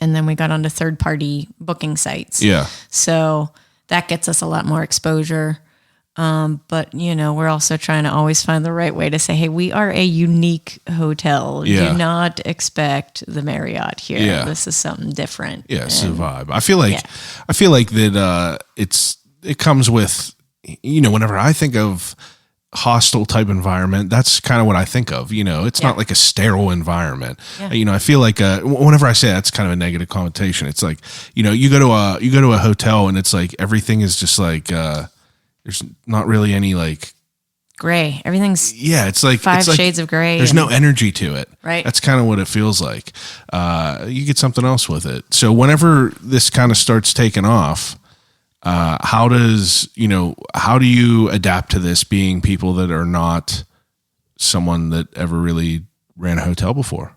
and then we got onto third party booking sites. Yeah. So that gets us a lot more exposure. But we're also trying to always find the right way to say, hey, we are a unique hotel. Yeah. Do not expect the Marriott here. Yeah. This is something different. Yeah, it's a And- vibe. I feel like that it comes with, whenever I think of hostile type environment, that's kind of what I think of. It's not like a sterile environment. Yeah. I feel like whenever I say that's kind of a negative connotation. It's like, you go to a hotel and it's like everything is just like there's not really any like Gray. Everything's it's like 5 shades of gray. There's and- no energy to it. Right. That's kind of what it feels like. You get something else with it. So whenever this kind of starts taking off, how do you adapt to this being people that are not someone that ever really ran a hotel before?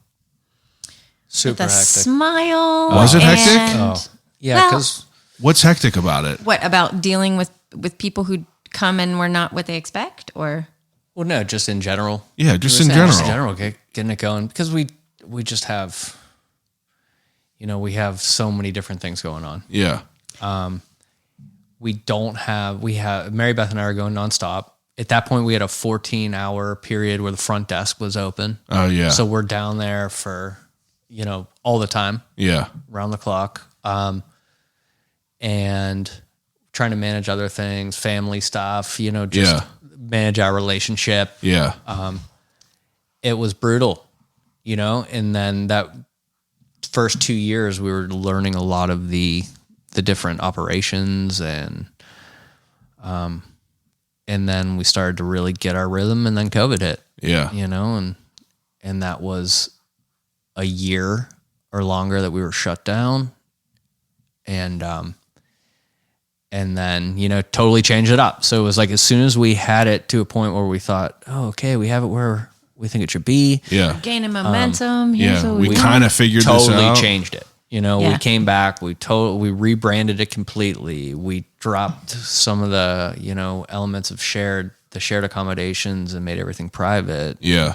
Super the hectic. smile. Was it hectic? and- Oh, yeah, Well- because What's hectic about it? What about dealing with people who come and were not what they expect, or no, just in general. Yeah, just in Just general. getting it going because we just have, we have so many different things going on. Yeah. We have Mary Beth and I are going nonstop. At that point, we had a 14-hour period where the front desk was open. Oh yeah. So we're down there for, all the time, yeah. around the clock. And trying to manage other things, family stuff, just manage our relationship. Yeah. It was brutal, and then that first 2 years we were learning a lot of the different operations and then we started to really get our rhythm and then COVID hit, Yeah. and that was a year or longer that we were shut down and then, totally changed it up. So it was like, as soon as we had it to a point where we thought, oh, okay, we have it where we think it should be. Yeah. gaining momentum? Here's Yeah. what We want. kind of figured this Totally out. changed it. We Yeah. came back, we rebranded it completely. We dropped some of the, elements of shared accommodations and made everything private, Yeah.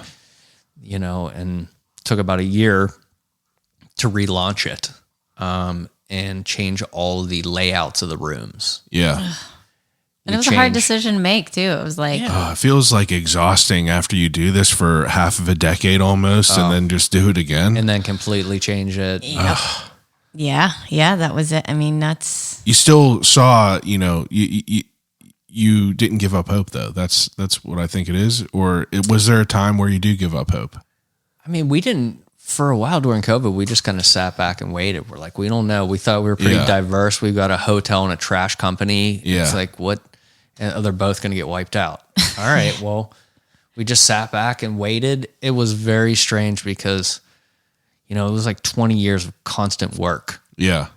and took about a year to relaunch it. And change all the layouts of the rooms. Yeah. And it was a hard decision to make too. It was like, It feels like exhausting after you do this for half of a decade almost and then just do it again. And then completely change it. yeah, that was it. I mean, that's You still saw, you didn't give up hope though. That's what I think it is. Or was there a time where you do give up hope? I mean, we didn't, for a while during COVID, we just kind of sat back and waited. We're like, we don't know. We thought we were pretty Yeah. diverse. We've got a hotel and a trash company. Yeah. It's like, what? And they're both going to get wiped out. All right. Well, we just sat back and waited. It was very strange because, it was like 20 years of constant work. Yeah.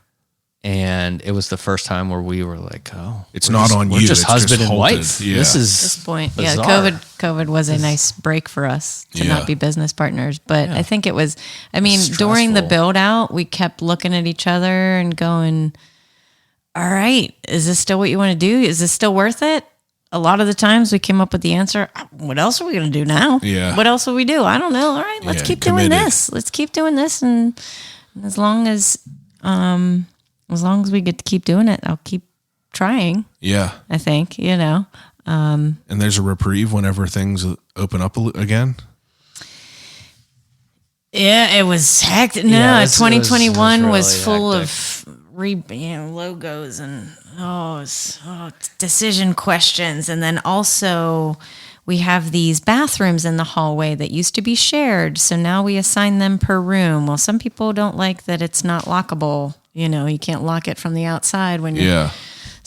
And it was the first time where we were like, oh, It's we're not just- on we're you. just It's husband just and halted. wife. Yeah. This is this point. bizarre. Yeah, COVID was a nice break for us to Yeah. not be business partners. But I think it was, I mean, during the stressful. build out, we kept looking at each other and going, all right, is this still what you want to do? Is this still worth it? A lot of the times we came up with the answer, what else are we going to do now? Yeah. What else will we do? I don't know. All right, let's Yeah, keep doing committed. this. Let's keep doing this. And as long as we get to keep doing it, I'll keep trying, Yeah. I think, And there's a reprieve whenever things open up again. Yeah, it was hectic. No, Yeah, it was 2021 was, really full hectic. of logos and decision questions, and then also we have these bathrooms in the hallway that used to be shared, so now we assign them per room. Well, some people don't like that it's not lockable. You can't lock it from the outside when you're Yeah.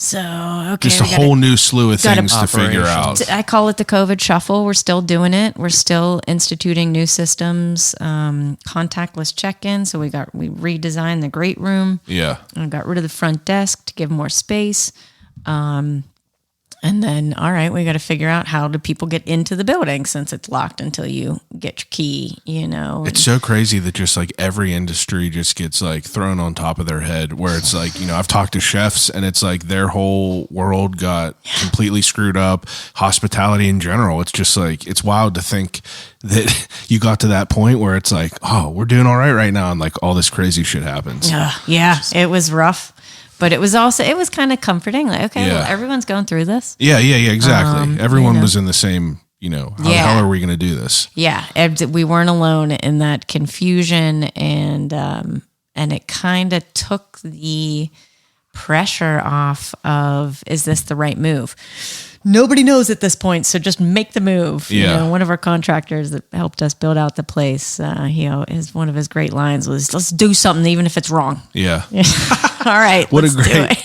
So, okay. Just a whole new slew of things to figure out. I call it the COVID shuffle. We're still doing it. We're still instituting new systems, contactless check-in. So we redesigned the great room. Yeah. And got rid of the front desk to give more space. And then, all right, we got to figure out how do people get into the building since it's locked until you get your key, It's so crazy that just like every industry just gets like thrown on top of their head where it's like, I've talked to chefs and it's like their whole world got completely screwed up. Hospitality in general. It's just like, it's wild to think that you got to that point where it's like, oh, we're doing all right now. And like all this crazy shit happens. Yeah, it was rough. But it was kind of comforting. Like, okay, well, everyone's going through this. Yeah, exactly. Everyone was in the same, how the hell are we going to do this? Yeah, we weren't alone in that confusion, and it kind of took the pressure off of, is this the right move? Nobody knows at this point, so just make the move. Yeah. One of our contractors that helped us build out the place, one of his great lines was, "Let's do something, even if it's wrong." Yeah. All right. What a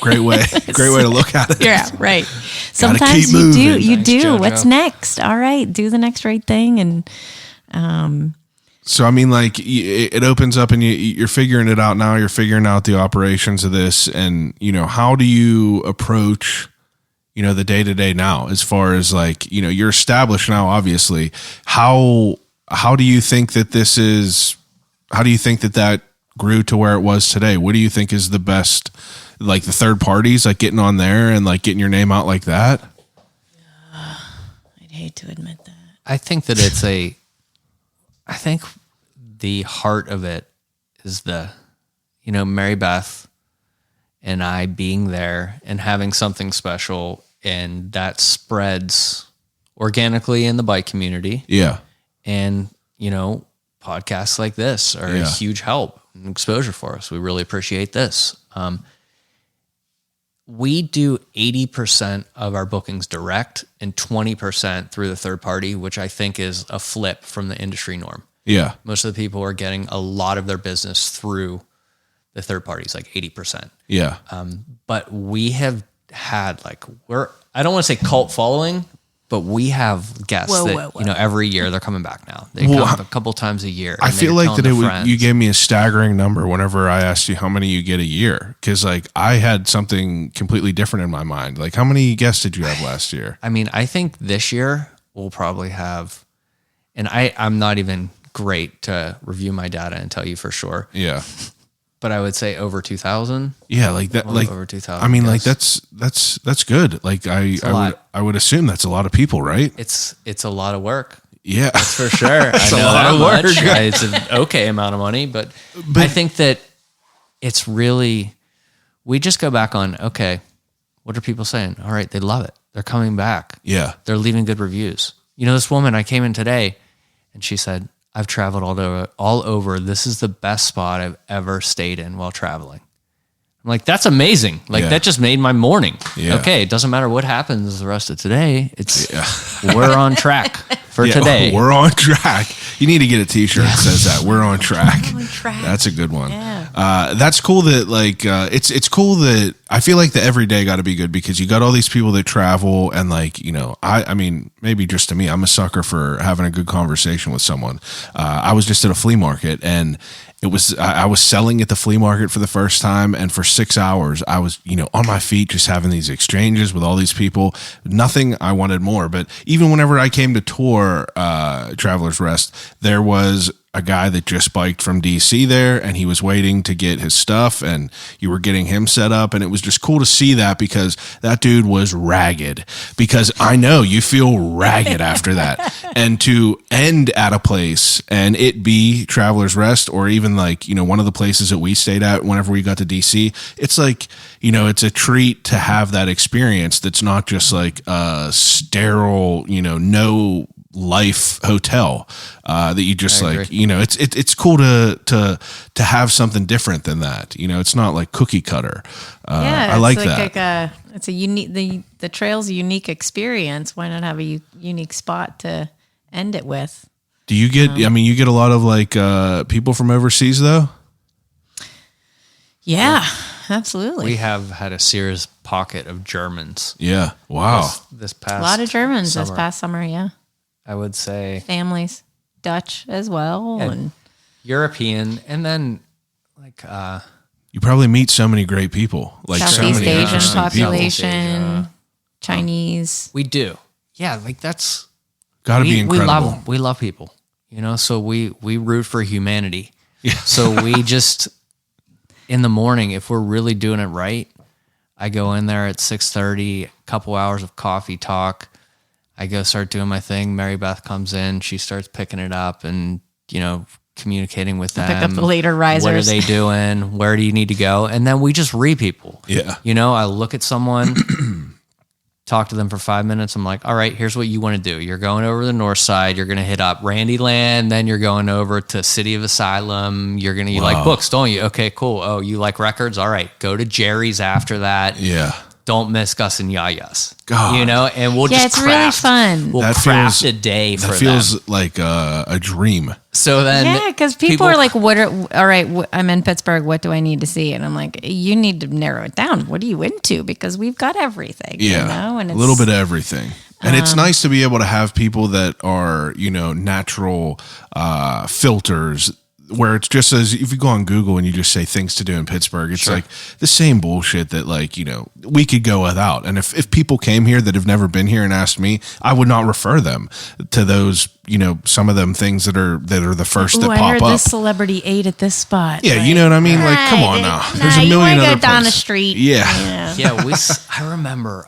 great way to look at it. Yeah, right. Sometimes you do. JoJo. What's next? All right, do the next right thing, and So I mean, like it opens up, and you're figuring it out now. You're figuring out the operations of this, and how do you approach the day to day now? As far as like you're established now, obviously. How do you think that this is? How do you think that grew to where it was today? What do you think is the best, like the third parties, like getting on there and like getting your name out like that? I'd hate to admit that. I think that I think the heart of it is Mary Beth and I being there and having something special, and that spreads organically in the bike community. Yeah. And, podcasts like this are a huge help and exposure for us. We really appreciate this. We do 80% of our bookings direct and 20% through the third party, which I think is a flip from the industry norm. Yeah. Most of the people are getting a lot of their business through the third parties, like 80%. Yeah. But we have had I don't want to say cult following, but we have guests every year they're coming back now. They come a couple times a year. I feel like that you gave me a staggering number whenever I asked you how many you get a year. Cause like I had something completely different in my mind. Like how many guests did you have last year? I mean, I think this year we'll probably have, and I'm not even great to review my data and tell you for sure. Yeah. But I would say over 2,000. Yeah, like that. Like over 2,000. I mean, like that's good. Like I would assume that's a lot of people, right? It's a lot of work. Yeah, that's for sure. It's a lot of work. It's an okay amount of money, but I think that it's really. We just go back on. Okay, what are people saying? All right, they love it. They're coming back. Yeah, they're leaving good reviews. This woman, I came in today, and she said, I've traveled all over. This is the best spot I've ever stayed in while traveling. I'm like, that's amazing. Like that just made my morning. Yeah. Okay. It doesn't matter what happens the rest of today. We're on track for today. We're on track. You need to get a t-shirt that says that. We're on track. We're on track. That's a good one. Yeah. That's cool that it's cool that I feel like the everyday got to be good because you got all these people that travel and I mean, maybe just to me, I'm a sucker for having a good conversation with someone. I was just at a flea market and I was selling at the flea market for the first time. And for 6 hours, I was, on my feet, just having these exchanges with all these people. Nothing I wanted more. But even whenever I came to tour Travelers Rest, there was a guy that just biked from DC there and he was waiting to get his stuff and you were getting him set up. And it was just cool to see that because that dude was ragged because I know you feel ragged after that. And to end at a place and it be Travelers Rest or even one of the places that we stayed at whenever we got to DC, it's like, it's a treat to have that experience. That's not just like a sterile, no life hotel that you just it's cool to have something different than that. It's not like cookie cutter. I like that. It's a unique, the trail's a unique experience. Why not have a unique spot to end it with? Do you get, you get a lot of people from overseas though? Yeah. absolutely. We have had a serious pocket of Germans. Yeah. Wow. This past A lot of Germans this summer, past summer, yeah. I would say Families, Dutch as well, and European, and then like You probably meet so many great people, like so Southeast many Asian interesting population, people. Chinese. we do. Yeah, like that's Got to be incredible. we love people, you know. So we root for humanity. Yeah. So we just in the morning, if we're really doing it right, I go in there at 6:30, a couple hours of coffee talk. I go start doing my thing. Mary Beth comes in, she starts picking it up, and communicating with them. Pick up the later risers. What are they doing? Where do you need to go? And then we just read people. Yeah. I look at someone, talk to them for 5 minutes. I'm like, all right, here's what you want to do. You're going over the north side. You're going to hit up Randy Land. Then you're going over to City of Asylum. You like books, don't you? Okay, cool. Oh, you like records? All right. Go to Jerry's after that. Yeah. Don't miss Gus and Yaya's. God. And we'll just it's really fun. We'll craft a day for That feels like a dream. So then, Yeah, because people are like, all right, I'm in Pittsburgh. What do I need to see? And I'm like, you need to narrow it down. What are you into? Because we've got everything. Yeah. And a little bit of everything. And it's nice to be able to have people that are, natural filters, where it's just as if you go on Google and you just say things to do in Pittsburgh, it's like the same bullshit that we could go without. And if people came here that have never been here and asked me, I would not refer them to those, some of them things that are the first that I pop heard up. this celebrity ate at this spot. Yeah, you know what I mean? Like, come on now. There's a million you other go down the places. street. Yeah. Yeah, I remember.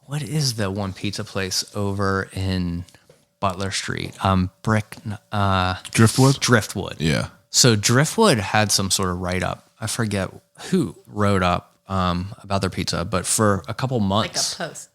What is the one pizza place over in Butler Street? Driftwood. Yeah. So Driftwood had some sort of write up. I forget who wrote up about their pizza, but for a couple months, post.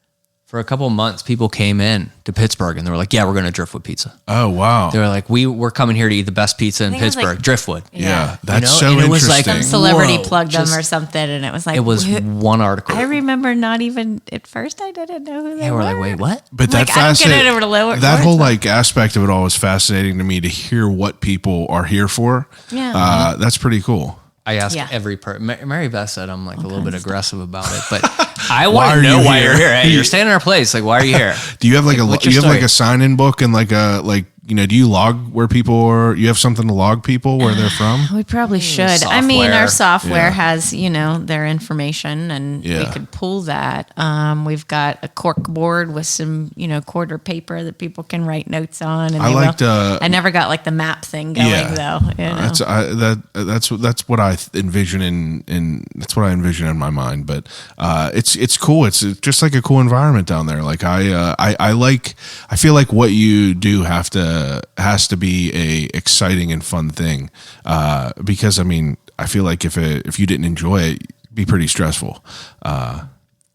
for a couple months, people came in to Pittsburgh and they were like, "Yeah, we're going to Driftwood Pizza." Oh, wow. They were like, "We're coming here to eat the best pizza in think it was Pittsburgh, like- Driftwood." Yeah. That's You so know, and it interesting. was like Some celebrity Whoa, plugged just- them or something, and it was like It was one article. I remember not even at first. I didn't know who they Yeah, were. we're like, "Wait, what?" But Like, that I don't get it over the lower- that lower whole side. aspect of it all is fascinating to me to hear what people are here for. Yeah. That's pretty cool. I asked Yeah. every person. Mary Beth said I'm like a little bit aggressive about it, but I Why want are to know you why here? you're here. Hey, you're staying in our place. Like, why are you here? Do you have like what's do your you have like story? a sign-in book and do you log where people are? You have something to log people where they're from? We probably should. I mean, our software Yeah. has, their information, and we Yeah. could pull that. We've got a cork board with some, quarter paper that people can write notes on. And I they liked, will. I never got like the map thing going though. That's what I envision in that's what I envision in my mind. But it's cool. It's just like a cool environment down there. Like I feel like what you do has to be a exciting and fun thing, because I feel like if you didn't enjoy it, it'd be pretty stressful.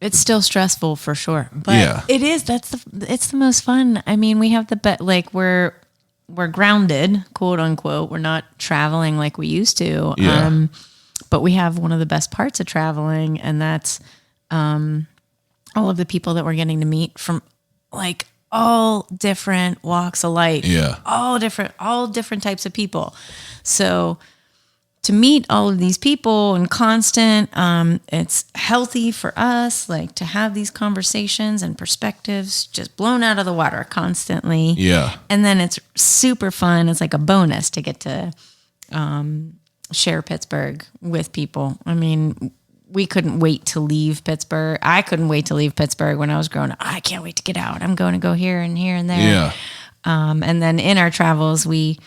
It's still stressful for sure, but Yeah. it is. It's the most fun. I mean, we have we're grounded, quote unquote. We're not traveling like we used to. Yeah. But we have one of the best parts of traveling, and that's all of the people that we're getting to meet from like all different walks of life. Yeah. All different types of people. So to meet all of these people and constant, it's healthy for us, like to have these conversations and perspectives just blown out of the water constantly. Yeah. And then it's super fun. It's like a bonus to get to share Pittsburgh with people. I mean, we couldn't wait to leave Pittsburgh. I couldn't wait to leave Pittsburgh when I was growing up. I can't wait to get out. I'm going to go here and here and there. Yeah. And then in our travels, we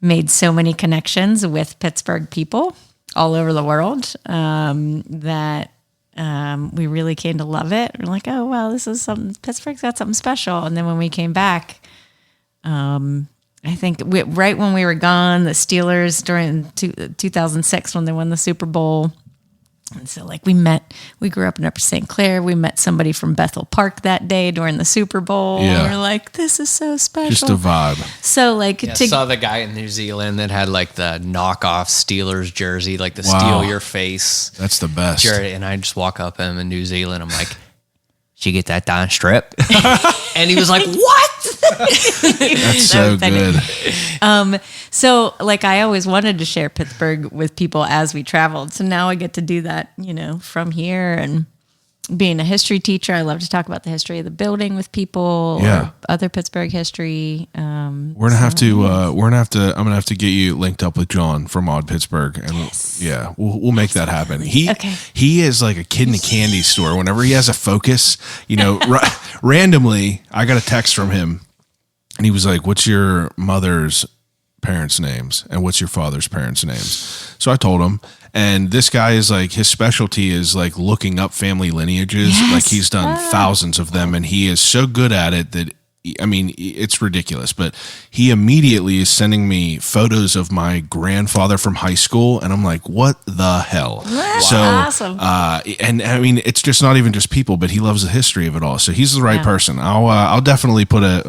made so many connections with Pittsburgh people all over the world that we really came to love it. We're like, oh, wow, this is something, Pittsburgh's got something special. And then when we came back, I think right when we were gone, the Steelers during 2006 when they won the Super Bowl. And so we grew up in Upper St. Clair. We met somebody from Bethel Park that day during the Super Bowl. Yeah. And we're like, this is so special. Just a vibe. So I saw the guy in New Zealand that had like the knockoff Steelers jersey, like the Wow. steal your face That's the best. jersey. And I just walk up him in New Zealand. I'm like, "Did you get that Don Strip?" And he was like, "What?" That's so good. So, like, I always wanted to share Pittsburgh with people as we traveled. So now I get to do that, from here. And being a history teacher, I love to talk about the history of the building with people, Yeah. or other Pittsburgh history. We're gonna have to. I'm gonna have to get you linked up with John from Odd Pittsburgh, and yeah, we'll make that happen. He is like a kid in a candy store. Whenever he has a focus, randomly, I got a text from him, and he was like, "What's your mother's parents' names, and what's your father's parents' names?" So I told him. And this guy is like, his specialty is like looking up family lineages. Yes. Like he's done thousands of them, and he is so good at it that, I mean, it's ridiculous. But he immediately is sending me photos of my grandfather from high school, and I'm like, what the hell? That's So, awesome. and I mean, it's just not even just people, but he loves the history of it all. So he's the right person. I'll definitely put it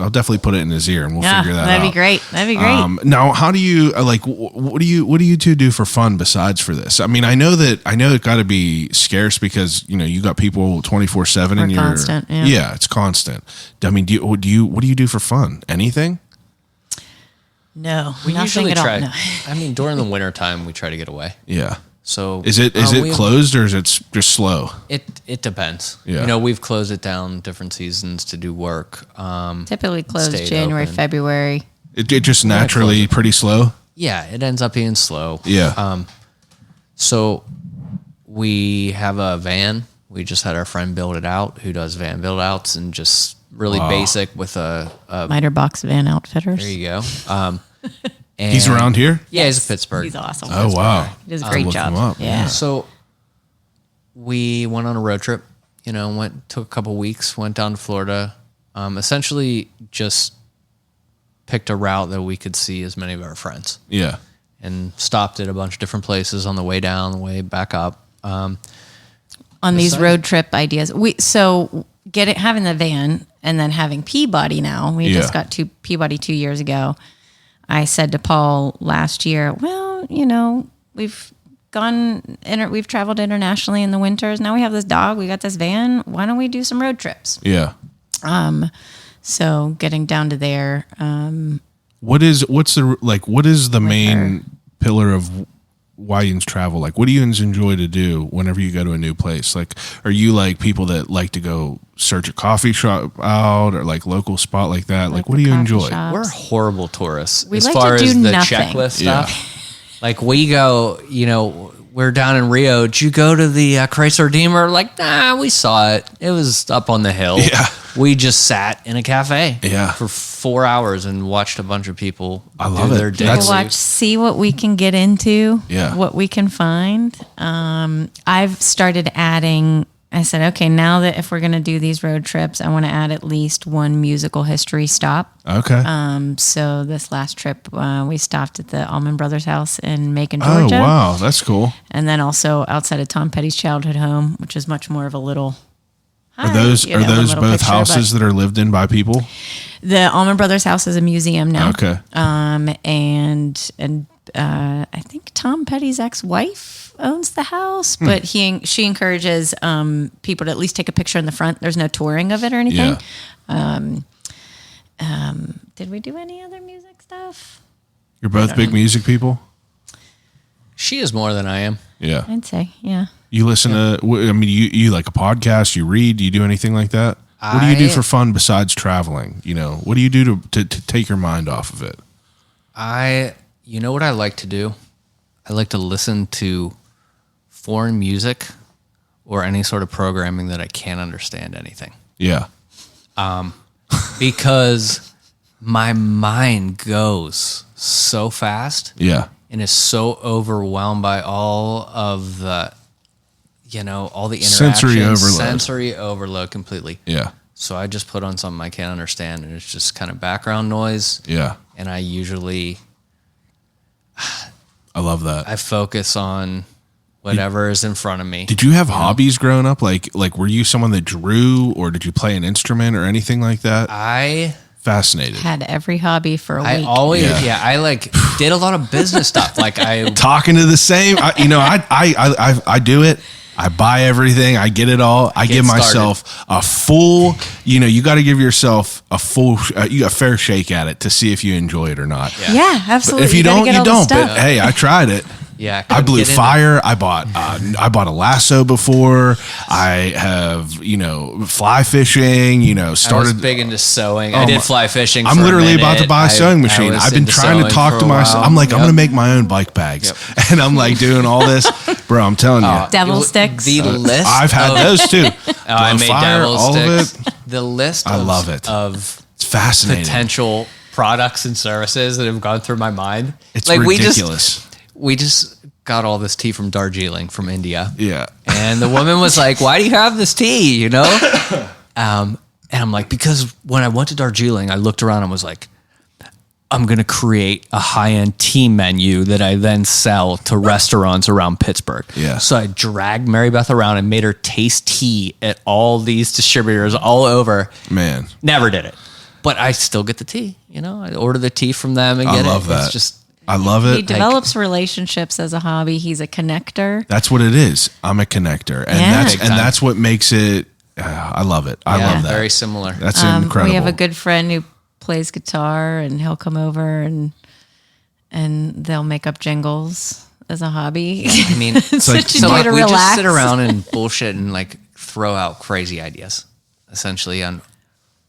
in his ear, and we'll figure that out. That'd be great. That'd be great. Now, how do you what do you two do for fun besides for this? I mean, I know it got to be scarce because you got people 24/7 in your constant, yeah. It's constant. I mean, what do you do for fun? Anything? No, We nothing usually at all. try. No. I mean, during the wintertime, we try to get away. Yeah. So Is it closed or is it just slow? It depends. Yeah. We've closed it down different seasons to do work. Typically closed Stayed January, open. February. It just naturally pretty slow. Yeah, it ends up being slow. Yeah. So we have a van. We just had our friend build it out, who does van build outs, and just really basic with a Miter Box Van Outfitters. there you go. And He's around here. Yeah, he's a Pittsburgh. He's awesome. Oh wow. He does a great look job. him up. Yeah. So we went on a road trip. Took a couple weeks. Went down to Florida. Essentially, just picked a route that we could see as many of our friends, Yeah. and stopped at a bunch of different places on the way down, the way back up. On these road trip ideas, having the van and then having Peabody now. We just got to Peabody 2 years ago. I said to Paul last year, well, we've we've traveled internationally in the winters. Now we have this dog. We got this van. Why don't we do some road trips? Yeah. So getting down to there. What is the main pillar of why you travel? Like, what do you enjoy to do whenever you go to a new place? Like, are you like people that like to go search a coffee shop out or like local spot like that? Like what do you coffee enjoy? shop. We're horrible tourists We as like far to as do the nothing. checklist Yeah. stuff. Like we go, we're down in Rio. Did you go to the Chrysler Redeemer? Like, nah, we saw it. It was up on the hill. Yeah. We just sat in a cafe Yeah. for 4 hours and watched a bunch of people I love do it. their day. Watch, see what we can get into, Yeah. what we can find. I've started adding, I said, okay, now that if we're going to do these road trips, I want to add at least one musical history stop. Okay. So this last trip, we stopped at the Allman Brothers house in Macon, Oh Georgia. wow, that's cool. And then also outside of Tom Petty's childhood home, which is much more of a little... Are those a little both picture, houses that are lived in by people? The Allman Brothers house is a museum now. Okay. And I think Tom Petty's ex-wife owns the house, but she encourages people to at least take a picture in the front. There's no touring of it or anything. Yeah. Did we do any other music stuff? You're both big music people? She is more than I am. Yeah. I'd say, yeah. You listen to, I mean, you like a podcast, you read, do you do anything like that? What do you do for fun besides traveling? What do you do to take your mind off of it? You know what I like to do? I like to listen to foreign music or any sort of programming that I can't understand anything. Yeah. Because my mind goes so fast. Yeah. And is so overwhelmed by all of the, all the Sensory interactions. overload. Sensory overload completely. Yeah. So I just put on something I can't understand, and it's just kind of background noise. Yeah. And I usually, I love that. I focus on whatever is in front of me. Did you have hobbies growing up? Like were you someone that drew or did you play an instrument or anything like that? I Fascinated. Had every hobby for a week. always, I like did a lot of business stuff. Like I Talking to the same, I do it. I buy everything. I get it all. I give started. myself a full, you got to give yourself a fair shake at it to see if you enjoy it or not. Yeah, absolutely. If you gotta don't, get you all the don't. stuff. But hey, I tried it. Yeah, I blew couldn't get into fire. I bought a lasso before. I have, fly fishing, I was started. big into sewing. I did fly fishing. I'm for a literally about to minute. buy a sewing I machine. was I've been into trying to sewing talk for to a myself. while. I'm like, I'm Yep. going to make my own bike bags. And I'm like doing all this. Bro, I'm telling you. Devil sticks. The list. I've had those too. I Blow made fire, devil all sticks. of it. The list. I love it. Of It's fascinating. potential products and services that have gone through my mind. It's like ridiculous. We just got all this tea from Darjeeling from India. Yeah. And the woman was like, "Why do you have this tea?" And I'm like, because when I went to Darjeeling, I looked around and was like, I'm going to create a high-end tea menu that I then sell to restaurants around Pittsburgh. Yeah. So I dragged Mary Beth around and made her taste tea at all these distributors all over. Man. Never did it. But I still get the tea. I order the tea from them and I get love it. that. It's just, I love He it. develops relationships as a hobby. He's a connector. That's what it is. I'm a connector. And Yeah. that's Big and time. that's what makes it I love it. I love that. very similar. That's incredible. We have a good friend who plays guitar, and he'll come over and they'll make up jingles as a hobby. I mean, like- Such a so way to we relax. just sit around and bullshit and like throw out crazy ideas, essentially. On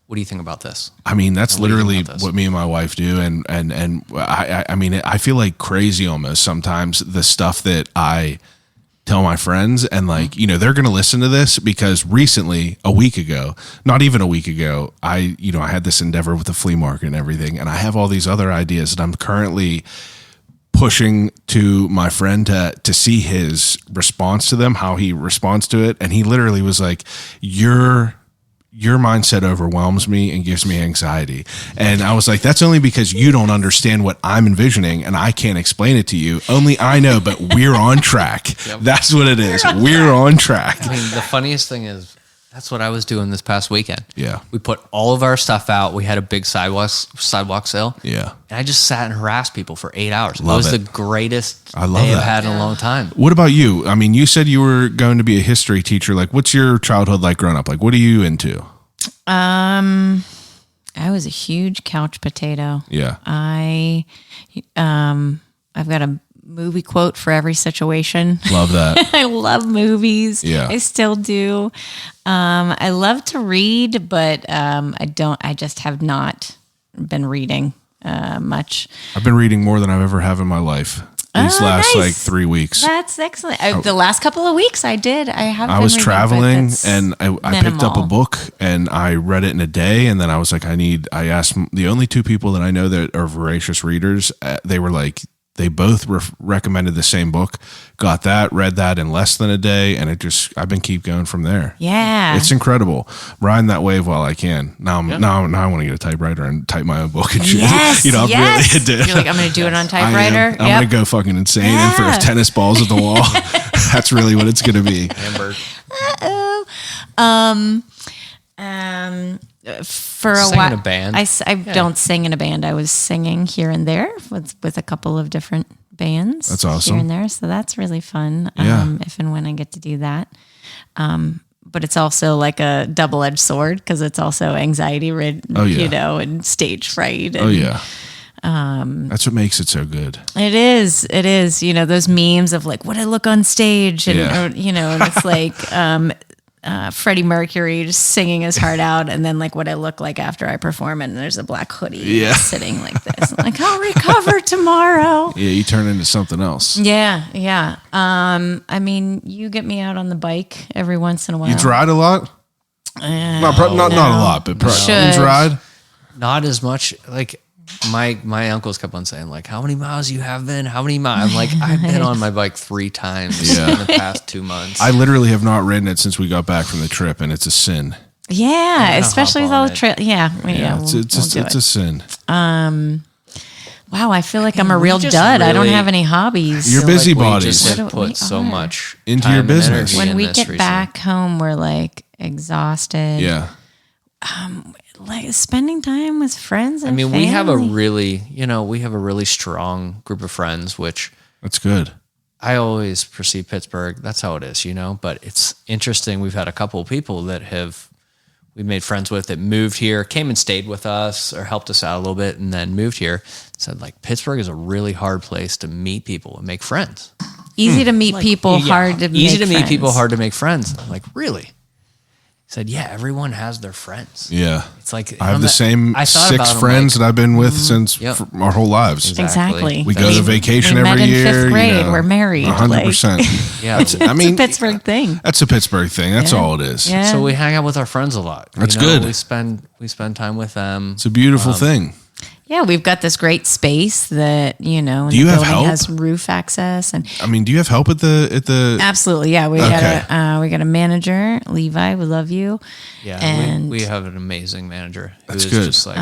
what do you think about this? I mean, that's What do you think literally about this? what me and my wife do, and I mean, I feel like crazy almost sometimes the stuff that I tell my friends, and like they're gonna listen to this because recently, a week ago, not even a week ago, I had this endeavor with the flea market and everything, and I have all these other ideas that I'm currently pushing to my friend to see his response to them, how he responds to it, and he literally was like, your mindset overwhelms me and gives me anxiety. And I was like, that's only because you don't understand what I'm envisioning and I can't explain it to you. Only I know, but we're on track. That's what it is. We're on track. I mean, the funniest thing is that's what I was doing this past weekend. Yeah. We put all of our stuff out. We had a big sidewalk sale. Yeah. And I just sat and harassed people for 8 hours. Love it was it. the greatest I love day I've that. had in a long time. What about you? I mean, you said you were going to be a history teacher. Like, what's your childhood like growing up? Like, what are you into? I was a huge couch potato. Yeah. I've got a movie quote for every situation. Love that. I love movies. Yeah. I still do. I love to read, but I just have not been reading much. I've been reading more than I've ever have in my life these last nice. like 3 weeks. That's excellent. The last couple of weeks I did. I was traveling and I picked up a minimal. book and I read it in a day. And then I was like, I asked the only two people that I know that are voracious readers. They were like, they both recommended the same book, got that, read that in less than a day. And I've been keep going from there. Yeah. It's incredible. Riding that wave while I can. Now I want to get a typewriter and type my own book and shit. Yes, I'm yes. really into You're like, I'm going to do it on I am. typewriter. I'm going to go fucking insane and throw Yeah. tennis balls at the wall. That's really what it's going to be. Amber. For a Sing in while, a band? I don't sing in a band. I was singing here and there with a couple of different bands. That's awesome. Here and there, so that's really fun. Yeah. If and when I get to do that. But it's also like a double-edged sword because it's also anxiety ridden, Oh, yeah. and stage fright. Oh and yeah. That's what makes it so good. It is. Those memes of like what I look on stage, and Yeah. and it's like Freddie Mercury just singing his heart out, and then like what I look like after I perform, and there's a black hoodie Yeah. sitting like this. I'm like, I'll recover tomorrow. Yeah, you turn into something else. Yeah. I mean, you get me out on the bike every once in a while. You ride a lot? not a lot, but Should. you ride? Not as much. Like my uncles kept on saying, like, how many miles you have been? How many miles? I'm like, I've been on my bike 3 times Yeah. in the past 2 months. I literally have not ridden it since we got back from the trip, and it's a sin. Yeah, hop especially with on all the it. trail. Yeah, It's we'll do a it. sin. Wow, I feel like I'm a we real just dud. I don't really- have any hobbies. You're feel busy like we bodies. just have What do we put so are? much Into time your and business. energy When in we this get recently. back home, we're like exhausted. Yeah. Like spending time with friends. And I mean, we have a family. really, we have a really strong group of friends, which That's good. I always perceive Pittsburgh, that's how it is, but it's interesting. We've had a couple of people that we made friends with that moved here, came and stayed with us or helped us out a little bit and then moved here. Said like Pittsburgh is a really hard place to meet people and make friends. Easy to meet people, hard to make Easy to meet friends. people, hard to make friends. I'm like, really? He said, yeah, everyone has their friends. Yeah. It's like I have the same I thought about 6 them, friends like, that I've been with since Yep. our whole lives. Exactly. We go to vacation we every met in year. 5th grade. We're married. 100%. Yeah. It's a Pittsburgh thing. That's a Pittsburgh thing. That's all it is. Yeah. So we hang out with our friends a lot. That's good. We spend time with them. It's a beautiful thing. Yeah, we've got this great space that, and you the have building help? has roof access and I mean, do you have help at the absolutely. Yeah, we got a manager, Levi, we love you. Yeah, and we have an amazing manager who That's is good. just like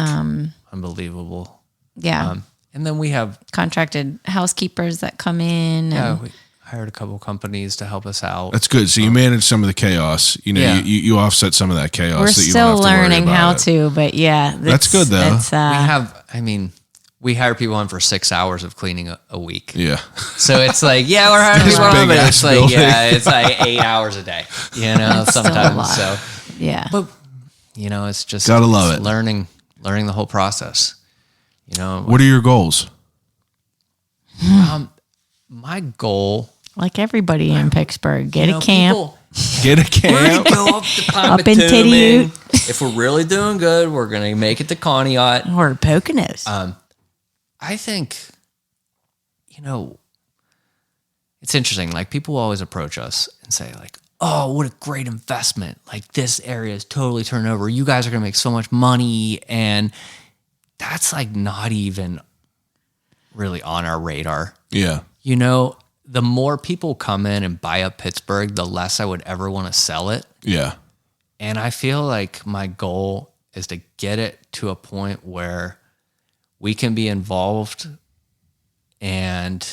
unbelievable. yeah, And then we have contracted housekeepers that come in. and we hired a couple companies to help us out. That's good. So you manage some of the chaos. Yeah. You offset some of that chaos. we're that you still don't have to worry learning about how it. to, but yeah, That's good, though. We hire people on for 6 hours of cleaning a week. Yeah. So it's like, yeah, we're hiring This people on, but big-ass it's like, building. it's like 8 hours a day, still a sometimes. lot. So, yeah. but it's just Gotta love it's it. learning the whole process. What are your goals? My goal, Like everybody in Pittsburgh, get a camp. Get a camp. Go up to Up in Titty If we're really doing good, we're gonna make it to Conneaut. or Poconos. I think, it's interesting. Like people always approach us and say like, oh, what a great investment. Like this area is totally turned over. You guys are going to make so much money. And that's like not even really on our radar. Yeah. The more people come in and buy up Pittsburgh, the less I would ever want to sell it. Yeah. And I feel like my goal is to get it to a point where we can be involved and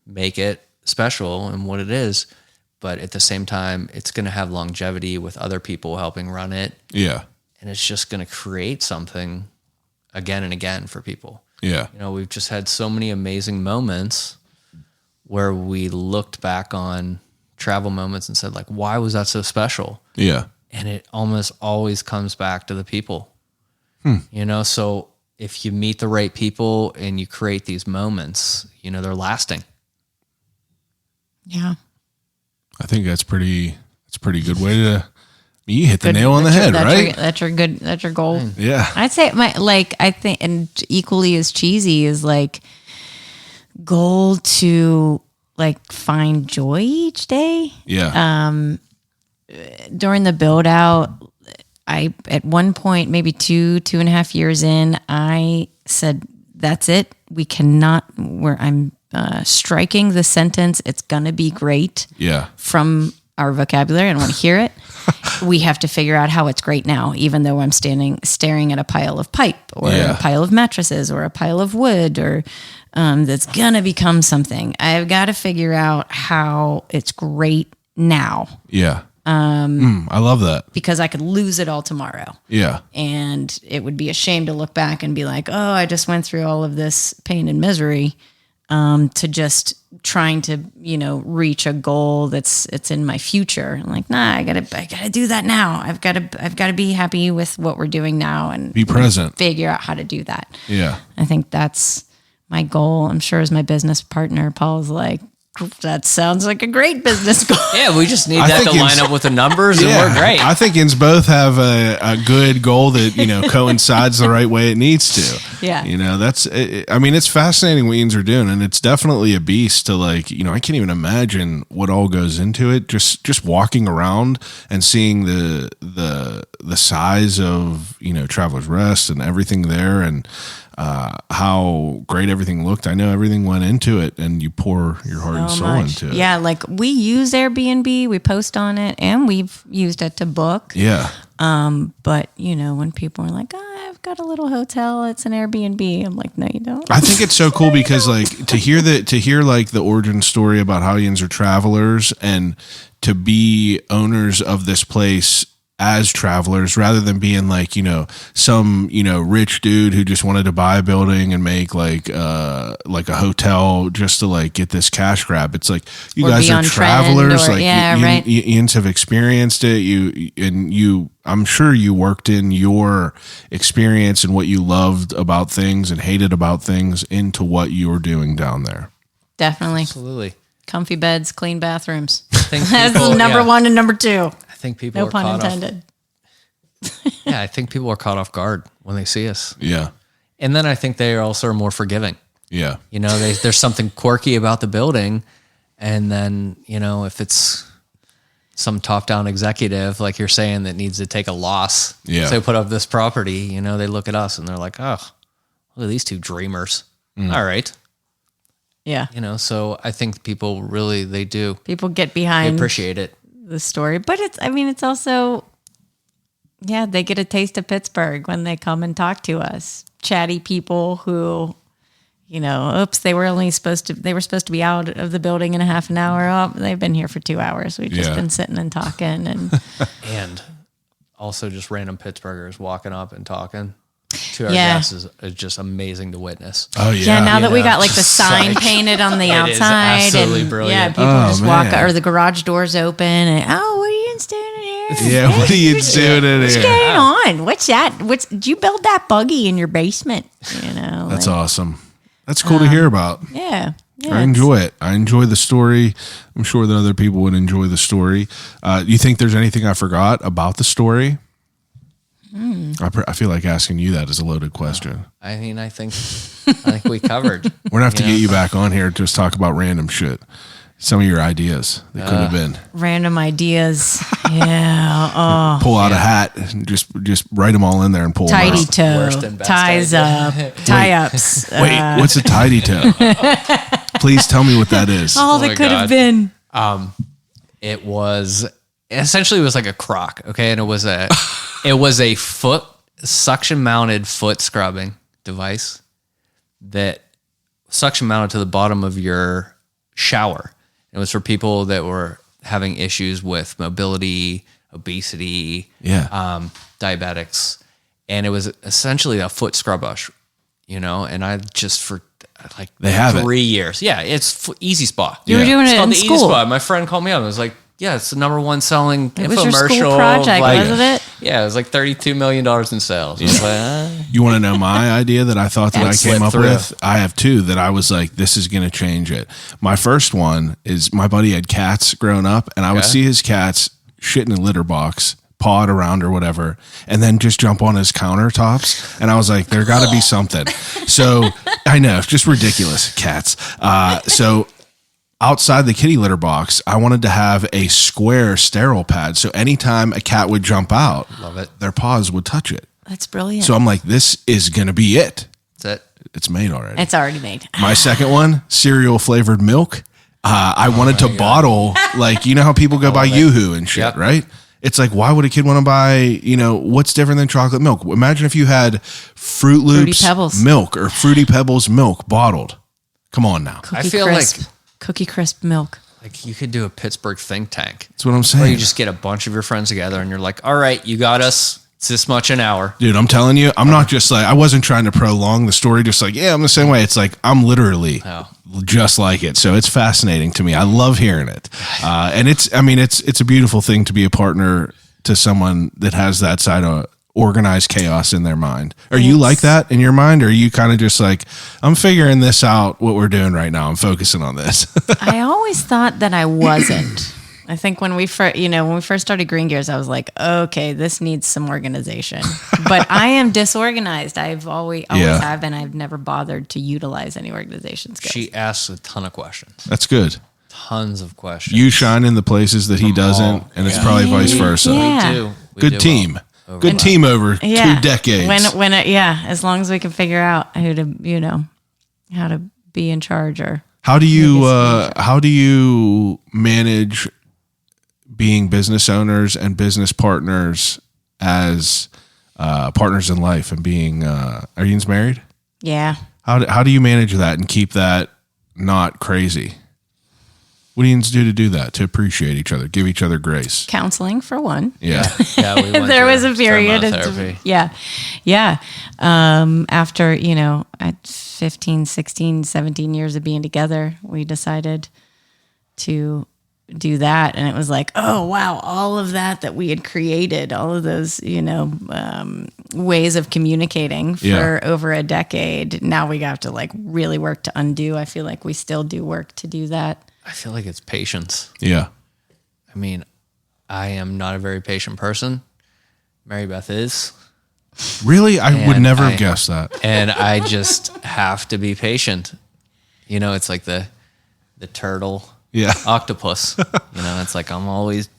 make it special in what it is. But at the same time, it's going to have longevity with other people helping run it. Yeah. And it's just going to create something again and again for people. Yeah. We've just had so many amazing moments where we looked back on travel moments and said like, why was that so special? Yeah. And it almost always comes back to the people, so if you meet the right people and you create these moments, they're lasting. yeah. I think that's pretty good way to. You hit the nail on the head, right? That's your goal. Yeah. I'd say I think, and equally as cheesy is like goal to like find joy each day. Yeah. During the build out, I, at one point, maybe 2.5 years in, I said, that's it. We cannot, I'm striking the sentence, it's going to be great Yeah. from our vocabulary. I don't want to hear it. We have to figure out how it's great now, even though I'm staring at a pile of pipe or Yeah. a pile of mattresses or a pile of wood or that's going to become something. I've got to figure out how it's great now Yeah. I love that. because I could lose it all tomorrow. Yeah. And it would be a shame to look back and be like, oh, I just went through all of this pain and misery to just trying to, reach a goal it's in my future. I'm like, nah, I gotta do that now. I've got to be happy with what we're doing now and Be present. figure out how to do that. Yeah. I think that's my goal. I'm sure as my business partner, Paul's like, that sounds like a great business goal. Yeah, we just need I that think to line it's- up with the numbers, and we're great. I think ins both have a good goal that, coincides the right way it needs to. Yeah. It's fascinating what Ians are doing, and it's definitely a beast to I can't even imagine what all goes into it. Just walking around and seeing the size of, Traveler's Rest and everything there and, how great everything looked. I know everything went into it and you pour your heart and So soul much. into it. Yeah, like we use Airbnb, we post on it, and we've used it to book. Yeah. But when people are like, I've got a little hotel, it's an Airbnb. I'm like, no, you don't. I think it's so cool because to hear the origin story about how Ians are travelers and to be owners of this place as travelers rather than being like, some, rich dude who just wanted to buy a building and make like a hotel just to like get this cash grab. It's like you Or guys be are on travelers. trend, or- Like yeah, you, right. Ians have experienced it. I'm sure you worked in your experience and what you loved about things and hated about things into what you were doing down there. Definitely. Absolutely. Comfy beds, clean bathrooms. I think That's people- number yeah. one and number two. I think people No are pun caught intended. I think people are caught off guard when they see us. Yeah. And then I think they also are more forgiving. Yeah. There's something quirky about the building. And then, if it's some top-down executive, like you're saying, that needs to take a loss to put up this property, they look at us and they're like, oh, look at these two dreamers. All right. Yeah. So I think people really, they do. People get They behind appreciate it. the story. But it's also, they get a taste of Pittsburgh when they come and talk to us. Chatty people who, they were supposed to be out of the building in a half an hour. Oh, they've been here for 2 hours. We've just been sitting and talking. And also just random Pittsburghers walking up and talking to our Yeah. guests is just amazing to witness. Oh Yeah, now that we got like the Just sign like- painted on the It is outside, absolutely and brilliant. yeah, people Oh, just walk, man. or the garage doors open, and what are you doing in here? Yeah. What are you doing in What's here? going on? What's that? Did you build that buggy in your basement? That's awesome. That's cool to hear about. Yeah, I enjoy it. I enjoy the story. I'm sure that other people would enjoy the story. You think there's anything I forgot about the story? I feel like asking you that is a loaded question. I think we covered. We're gonna have to get you back on here to just talk about random shit. Some of your ideas that could have been. Random ideas. Yeah. Oh, Pull out a hat and just write them all in there and pull tidy them out. Worst toe, and best ties idea. up, tie ups. Wait, what's a tidy toe? Please tell me what that is. All my that could have God. been. It was essentially like a crock, okay, and it was a foot suction mounted foot scrubbing device that suction mounted to the bottom of your shower. It was for people that were having issues with mobility, obesity, diabetics, and it was essentially a foot scrub brush, and I just for like They have it. 3 years. Yeah, it's Easy Spa. You were doing It's it called in the Easy school. Spa. My friend called me up and was like, yeah, it's the number one selling It was your infomercial. school project, wasn't it? Yeah, it was like $32 million in sales. I was like, You want to know my idea that I thought that I Slip came up through. with? I have two that I was like, this is going to change it. My first one is my buddy had cats growing up, and I would Okay. see his cats shit in a litter box, paw it around or whatever, and then just jump on his countertops. And I was like, there got to be something. So I know, it's just ridiculous, cats. So outside the kitty litter box, I wanted to have a square sterile pad. So anytime a cat would jump out, Love it. their paws would touch it. That's brilliant. So I'm like, this is going to be it. That's it. It's made already. It's already made. My second one, cereal flavored milk. I wanted to bottle, like, you know how people go buy Yoo-Hoo and shit, Yep. right? It's like, why would a kid want to buy, what's different than chocolate milk? Imagine if you had Fruit Loops Pebbles. milk or Fruity Pebbles milk bottled. Come on now. Cookie feel crisp. Cookie crisp milk. Like you could do a Pittsburgh think tank. That's what I'm Where saying. you just get a bunch of your friends together and you're like, all right, you got us. It's this much an hour. Dude, I'm telling you, I'm not just like, I wasn't trying to prolong the story, just like, yeah, I'm the same way. It's like, I'm literally just like it. So it's fascinating to me. I love hearing it. And it's a beautiful thing to be a partner to someone that has that side of organized chaos in their mind. Are you like that in your mind? Or are you kind of just like, I'm figuring this out, what we're doing right now. I'm focusing on this. I always thought that I wasn't. I think when we first started Green Gears, I was like, okay, this needs some organization. But I am disorganized. I've always have, and I've never bothered to utilize any organization skills. She asks a ton of questions. That's good. Tons of questions. You shine in the places that he doesn't, and it's probably vice versa. Yeah. We do. We Good do team. well. Good team over 2 decades. As long as we can figure out how to be in charge or How do you manage being business owners and business partners as partners in life and being are you married? yeah. How do you manage that and keep that not crazy? What do you need to do that, to appreciate each other, give each other grace? Counseling for one. Yeah. Yeah, we went There through was a period. some therapy. Yeah. After, at 15, 16, 17 years of being together, we decided to do that. And it was like, oh, wow, all of that we had created, all of those, ways of communicating for over a decade. Now we have to like really work to undo. I feel like we still do work to do that. I feel like it's patience. Yeah. I mean, I am not a very patient person. Mary Beth is. Really? I would And never have guessed that. And I just have to be patient. It's like the turtle Yeah. octopus. It's like I'm always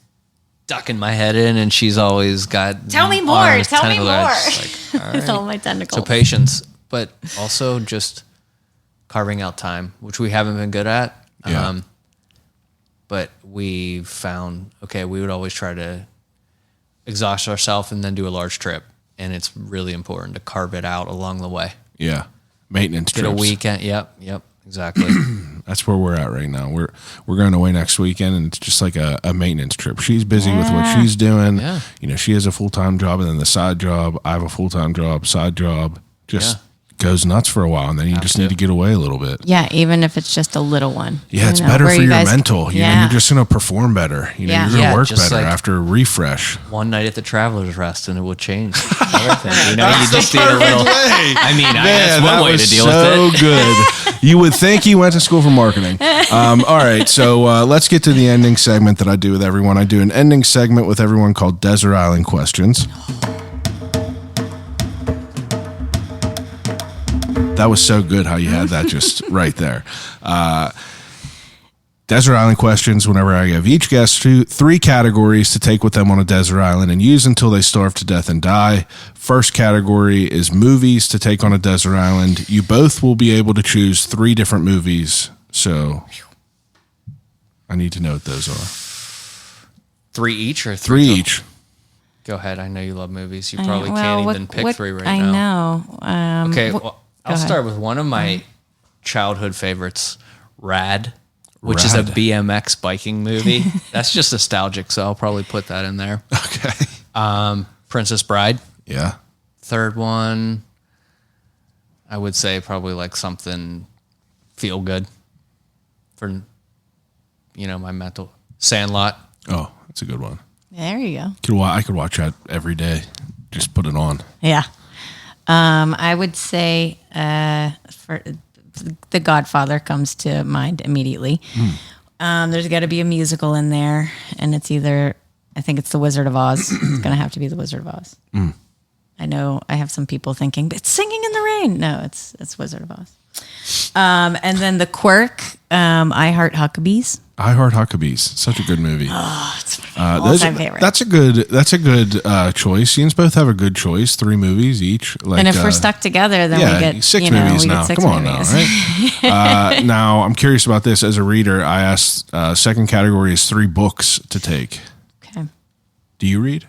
ducking my head in, and she's always got Tell me more. arms, Tell me tentacles. more. I'm just like, all With right. all my tentacles. So patience, but also just carving out time, which we haven't been good at. Yeah. But we found, we would always try to exhaust ourselves and then do a large trip. And it's really important to carve it out along the way. Yeah. Maintenance Get trips. a weekend. Yep, exactly. That's where we're at right now. We're going away next weekend, and it's just like a maintenance trip. She's busy with what she's doing. Yeah. She has a full-time job, and then the side job. I have a full-time job, side job. Just goes nuts for a while, and then you just need to get away a little bit. Yeah, even if it's just a little one. Yeah, it's better where for you your guys- mental. Yeah. You're just going to perform better. You're going to Yeah, work just better like- after a refresh. One night at the Traveler's Rest, and it will change everything. You just need a little. I mean, that's one way to deal with it. So good. You would think he went to school for marketing. All right, so let's get to the ending segment that I do with everyone. I do an ending segment with everyone called Desert Island Questions. That was so good how you had that just right there. Desert Island Questions, whenever I give each guest three categories to take with them on a desert island and use until they starve to death and die. First category is movies to take on a desert island. You both will be able to choose 3 different movies. So I need to know what those are. 3 each or 3 total? each. Go ahead. I know you love movies. You probably can't even pick 3 right I now. know. Okay, well, I'll ahead. start with one of my childhood favorites, Rad, which is a Rad. BMX biking movie. That's just nostalgic, so I'll probably put that in there. Okay. Princess Bride. Yeah. Third one, I would say probably like something feel good for, my mental. Sandlot. Oh, that's a good one. There you go. I could watch that every day. Just put it on. Yeah. I would say for The Godfather comes to mind immediately. There's got to be a musical in there, and it's either, I think it's The Wizard of Oz. It's going to have to be The Wizard of Oz. I know I have some people thinking, but it's Singing in the Rain. No, it's Wizard of Oz. And then The Quirk, I Heart Huckabees. I Heart Huckabees. Such a good movie. Oh, it's my all-time favorite. That's a good choice. You both have a good choice. 3 movies each. Like, And if we're stuck together, then we get 6 movies we now. Get 6 Come on movies. now, right? Now I'm curious about this. As a reader, I asked. Second category is 3 books to take. Okay. Do you read?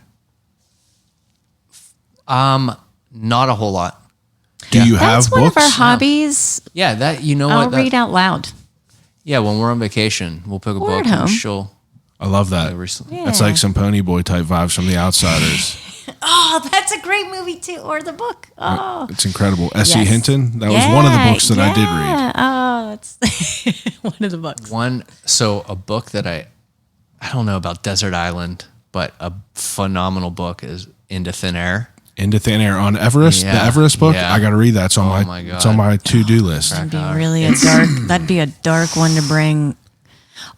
Not a whole lot. Do you That's have one books? of our hobbies. Yeah, that I'll what? read out loud. Yeah, when we're on vacation, we'll pick a Or book at home. and she'll. I love that. Recently. That's like some Pony Boy type vibes from The Outsiders. Oh, that's a great movie too, or the book. Oh, It's incredible. S.E. Yes. Hinton. That was one of the books that I did read. Oh, it's one of the books. A book that I don't know about Desert Island, but a phenomenal book is Into Thin Air. Into Thin Air on Everest. Yeah. The Everest book. Yeah. I got to read that. It's on Oh my. my God. It's on my to-do list. That'd be really a dark. That'd be a dark one to bring.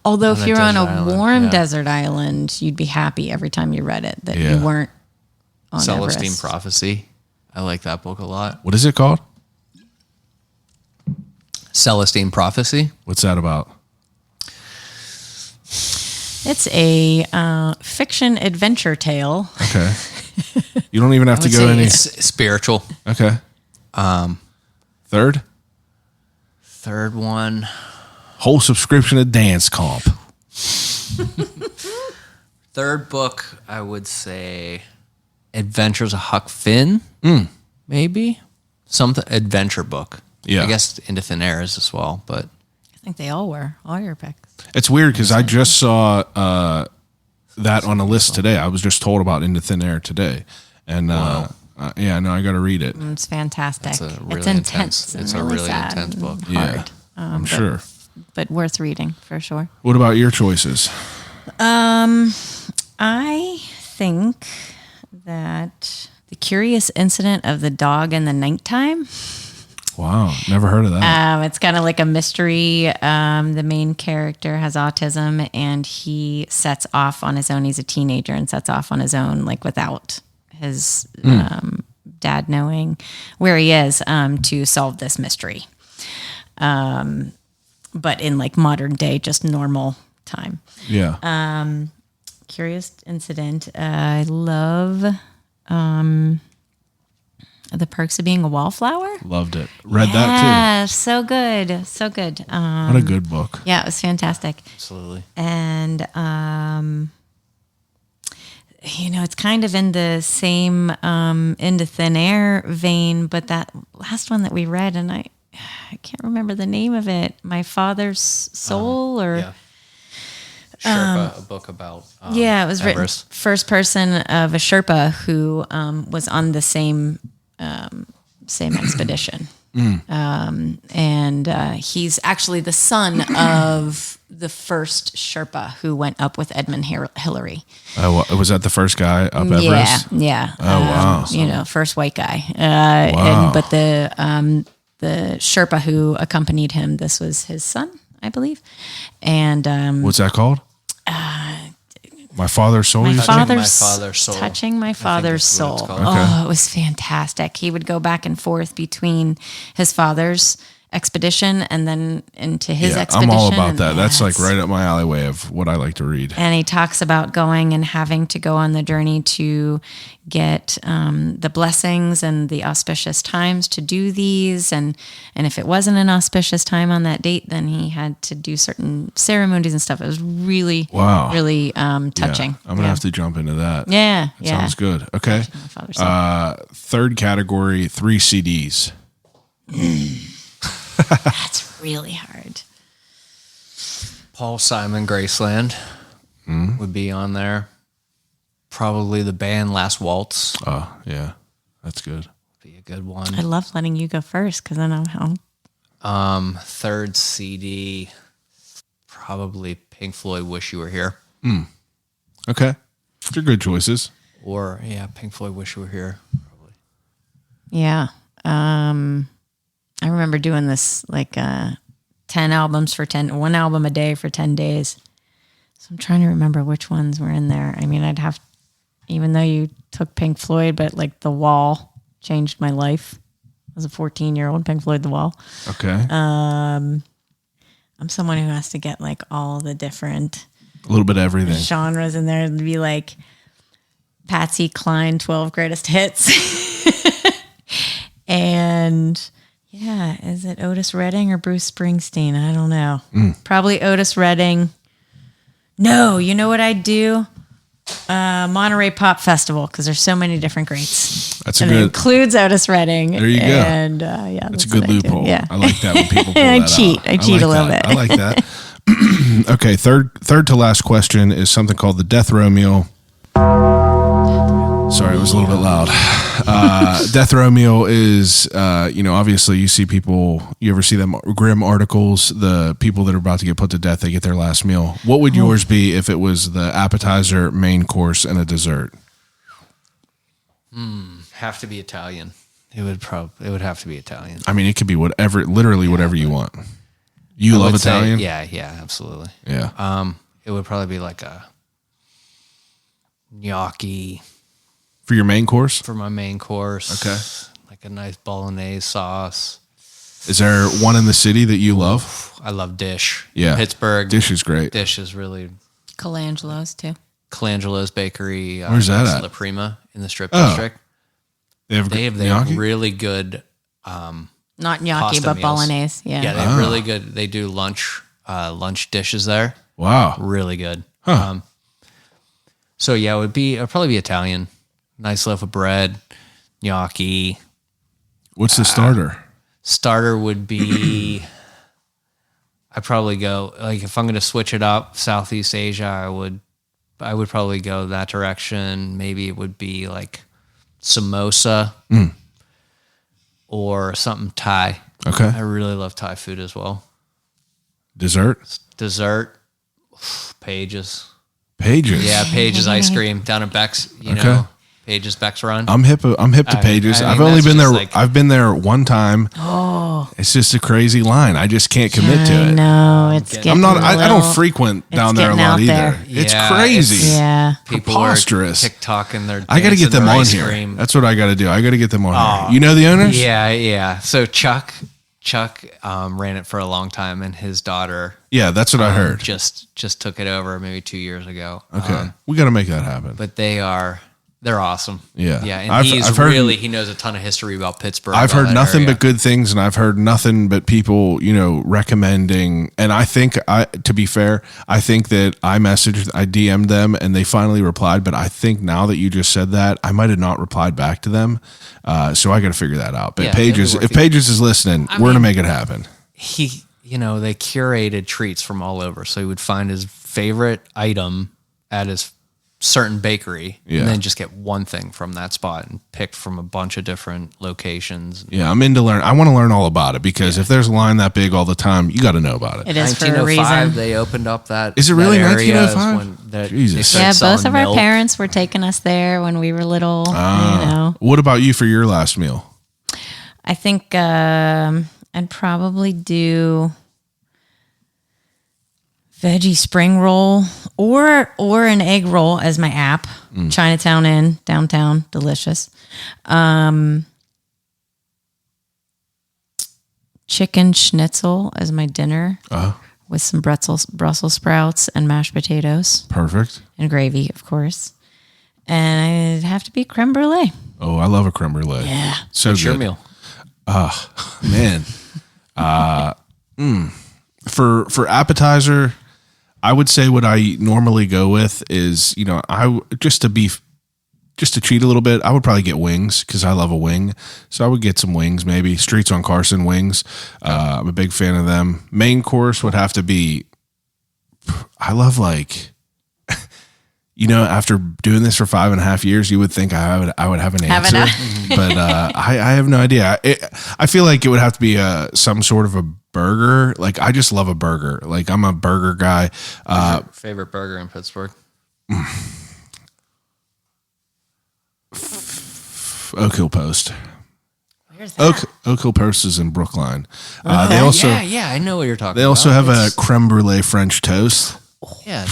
Although if a you're on a desert island, warm yeah. desert island, you'd be happy every time you read it that Yeah. you weren't on Celestine Everest. Prophecy. I like that book a lot. What is it called? Celestine Prophecy. What's that about? It's a fiction adventure tale. Okay. You don't even have to would go say any. It's spiritual. Okay. Third, Third one. whole subscription to Dance Comp. Third book, I would say Adventures of Huck Finn. Maybe. Something adventure book. Yeah. I guess Into Thin Air is as well, but think they all were. All your picks. It's weird because I just saw that on a list today. I was just told about Into Thin Air today, and I got to read it. It's fantastic. It's a really it's intense. It's and a really sad intense book. and Yeah, hard, I'm sure. but worth reading for sure. What about your choices? I think that The Curious Incident of the Dog in the Nighttime. Wow, never heard of that. It's kind of like a mystery. The main character has autism, and he sets off on his own. He's a teenager and sets off on his own, like without his dad knowing where he is, to solve this mystery. But in like modern day, just normal time. Yeah. Curious Incident. I love The Perks of Being a Wallflower. Loved it. Read that Yeah, so good. So good. too. What a good book. Yeah, it was fantastic. Absolutely. And, it's kind of in the same Into Thin Air vein, but that last one that we read, and I can't remember the name of it. My Father's Soul, Yeah. Sherpa, a book about it was written Everest. first person of a Sherpa who was on the same expedition. And he's actually the son of the first Sherpa who went up with Edmund Hillary. Oh, was that the first guy up Everest? Yeah. Oh, wow. First white guy. Wow. But the Sherpa who accompanied him, this was his son, I believe. And What's that called? My Father's Soul. you said? My Father's Soul. Touching My Father's that's what Soul. it's called. Oh, it was fantastic. He would go back and forth between his father's expedition and then into his expedition. I'm all about that. And That's like yes. right up my alleyway of what I like to read. And he talks about going and having to go on the journey to get the blessings and the auspicious times to do these. And if it wasn't an auspicious time on that date, then he had to do certain ceremonies and stuff. It was really, really touching. Yeah, I'm gonna have to jump into that. Yeah, That sounds good. Okay. My Father's Soul. Third category, 3 CDs. That's really hard. Paul Simon Graceland would be on there. Probably the band Last Waltz Oh, yeah. That's good. would be a good one. I love letting you go first because I know how. Third CD, probably Pink Floyd Wish You Were Here. Okay. They're good choices. Or, Pink Floyd Wish You Were Here. Probably. Yeah. I remember doing this like 10 albums for 1 album a day for 10 days. So I'm trying to remember which ones were in there. I mean, even though you took Pink Floyd, but like The Wall changed my life. As a 14-year-old, Pink Floyd, The Wall. Okay. I'm someone who has to get like all the different A little bit of everything. genres in there. It'd be like Patsy Cline 12 Greatest Hits. And is it Otis Redding or Bruce Springsteen? I don't know. Probably Otis Redding. No, you know what I'd do? Monterey Pop Festival, because there's so many different greats. That's a And it good. includes Otis Redding. There you go. And That's a good what I do. loophole. Yeah. I like that when people pull I that cheat. out. I cheat a little that. bit. I like that. Okay, third to last question is something called the Death Row Meal. Sorry, it was a little bit loud. Death Row Meal is, obviously you see people, you ever see them grim articles, the people that are about to get put to death, they get their last meal. What would yours be if it was the appetizer, main course, and a dessert? Have to be Italian. It would have to be Italian. I mean, it could be literally whatever you want. You love would say- Italian? yeah, absolutely. Yeah. It would probably be like a gnocchi For your main course? for my main course. Okay. Like a nice bolognese sauce. Is there one in the city that you love? I love Dish. Yeah. Pittsburgh. Dish is great. Dish is really Colangelo's too. Colangelo's Bakery. Where's that next to at? La Prima in the Strip Oh. District. They have They have gnocchi? really good Not gnocchi, pasta but meals. bolognese. Yeah. Yeah, they have really good. They do lunch dishes there. Wow. Really good. Huh. So yeah, it'd probably be Italian. Nice loaf of bread, gnocchi. What's the starter? Starter would be, I'd probably go, like, if I'm going to switch it up, Southeast Asia, I would probably go that direction. Maybe it would be like samosa or something Thai. Okay. I really love Thai food as well. Dessert? Dessert, Pages. Pages. Yeah, Pages ice cream down at Beck's, you Okay. know, Pages Beck's Run. I'm hip to Pages. I mean, I've only that's been there. just like- I've been there one time. Oh, it's just a crazy line. I just can't commit to I it. know it's getting. I'm not. a I little- don't frequent it's down there a getting lot out either. there. It's Yeah, crazy. Yeah. People Preposterous. are TikToking their I got to get them on here. Cream. That's what I got to do. I got to get them on here. You know the owners? Yeah. So Chuck ran it for a long time, and his daughter Yeah, that's what I heard. just took it over maybe 2 years ago. Okay, we got to make that happen. But they're awesome. Yeah. Yeah. And I've heard- he knows a ton of history about Pittsburgh. I've all heard that nothing area. but good things, and I've heard nothing but people, recommending. And I think, to be fair, I think that I DM'd them, and they finally replied. But I think now that you just said that, I might have not replied back to them. So I got to figure that out. But Yeah, Pages, it'll be if worth it. Pages is listening, we're gonna make it happen. They curated treats from all over. So he would find his favorite item at his certain bakery Yeah. and then just get one thing from that spot and pick from a bunch of different locations. Yeah, I'm into learn. I want to learn all about it because if there's a line that big all the time, you got to know about it. It is for a 1905, reason. they opened up that. Is it really that area 1905? is when they Jesus. started Yeah, both selling of our milk. parents were taking us there when we were little. What about you for your last meal? I think I'd probably do veggie spring roll or an egg roll as my app. Chinatown Inn, downtown, delicious. Chicken schnitzel as my dinner with some Brussels sprouts and mashed potatoes Perfect. and gravy, of course. And it'd have to be creme brulee. Oh, I love a creme brulee. Yeah. So What's your good. meal? Man. For appetizer, I would say what I normally go with is, just to cheat a little bit, I would probably get wings because I love a wing. So I would get some wings, maybe Streets on Carson wings. I'm a big fan of them. Main course would have to be, I love after doing this for 5.5 years, you would think I would have an Have an answer, but I have no idea. I feel like it would have to be some sort of a burger. Like I just love a burger. Like I'm a burger guy. Favorite burger in Pittsburgh? Oak Hill Post. Where's that? Oak Hill Post is in Brookline. They also I know what you're talking about. they also have a creme brulee French toast. Yeah,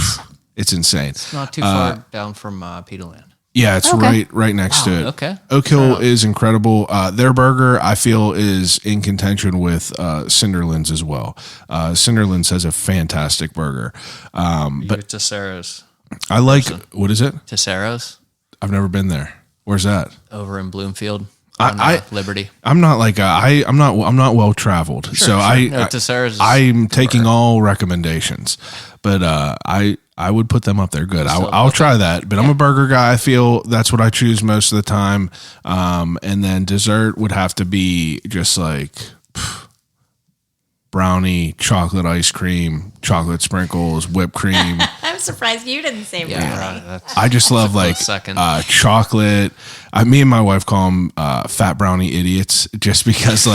It's insane. it's not too far down from Peterland. Yeah, it's right next to it. okay. Oak Hill is incredible. Their burger, I feel, is in contention with Cinderlands as well. Cinderlands has a fantastic burger. But Tessero's. I like, what is it? Tessero's I've never been there. Where's that? over in Bloomfield. I- On Liberty. I'm not like I'm not well traveled, so sure. I No, Tessero's is I'm taking all recommendations, but I would put them up there. Good, I'll try that. But I'm a burger guy. I feel that's what I choose most of the time. And then dessert would have to be just like brownie, chocolate ice cream, chocolate sprinkles, whipped cream. I'm surprised you didn't say brownie. That's I just love like second. chocolate. Me and my wife call them fat brownie idiots, just because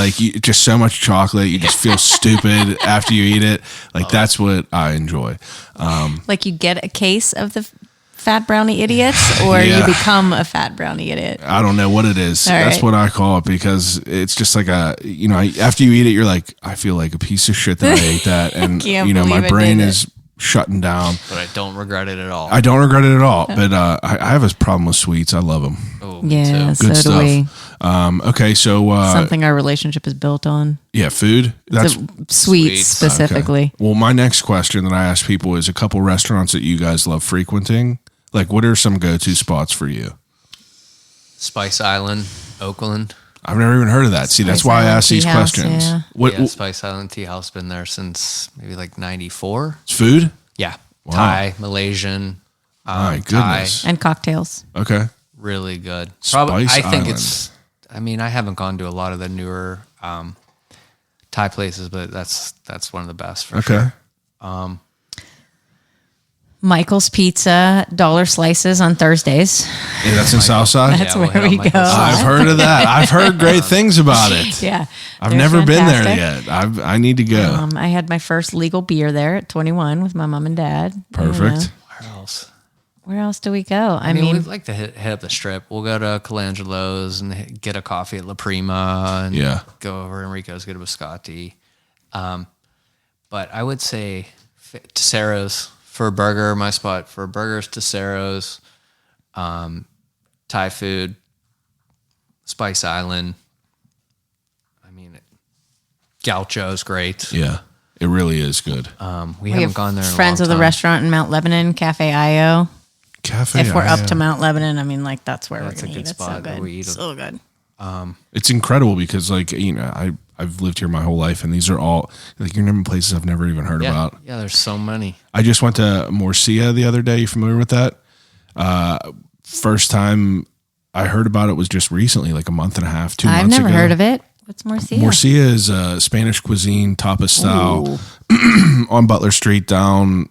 just so much chocolate, you just feel stupid after you eat it. Like that's what I enjoy. Like you get a case of the fat brownie idiots, or Yeah. you become a fat brownie idiot. I don't know what it is. All That's right. what I call it because it's just like after you eat it, you're like, I feel like a piece of shit that I ate that, and Can't my believe I brain did it. is shutting down. but I don't regret it at all. I don't regret it at all, but I have a problem with sweets. I love them. Oh, me Yeah, too. so Good do stuff. we. Okay, so Something our relationship is built on. yeah, food. That's So, sweets specifically. Well, my next question that I ask people is a couple restaurants that you guys love frequenting. Like, what are some go-to spots for you? Spice Island, Oakland. I've never even heard of that. See, that's Spice why I Island ask these Tea House, questions. yeah. What Spice Island Tea House been there since maybe like 94. it's food? Yeah. Wow. Thai, Malaysian. My Thai, goodness. And cocktails. Okay. really good. Spice I think Island. I haven't gone to a lot of the newer Thai places, but that's one of the best for sure. Okay. Michael's Pizza, dollar slices on Thursdays. Yeah, that's in Southside. That's we'll where hit we up go. Michael's. I've heard of that. I've heard great things about it. Yeah. I've they're never been there fantastic. yet. I need to go. I had my first legal beer there at 21 with my mom and dad. Perfect. Where else? Where else do we go? I mean, we'd like to hit up the strip. We'll go to Colangelo's and get a coffee at La Prima and Yeah. go over to Enrico's, get a biscotti. But I would say Tessero's for a burger, my spot for burgers, Tessero's, Thai food, Spice Island. I mean, Gaucho's great. Yeah, it really is good. We haven't gone there in friends a long of the time. restaurant in Mount Lebanon, Cafe IO. Cafe. If we're up IO. to Mount Lebanon, I mean, like that's where That's we're a gonna good eat. It's so spot where good. we eat. So good. It's incredible because, like, you know, I've lived here my whole life, and these are all like you're naming places I've never even heard Yeah, about. yeah, there's so many. I just went to Morcia the other day. You familiar with that? First time I heard about it was just recently, like a month and a half, 2 months I've never ago. heard of it. What's Morcia? Morcia is Spanish cuisine, tapas style, on Butler Street, down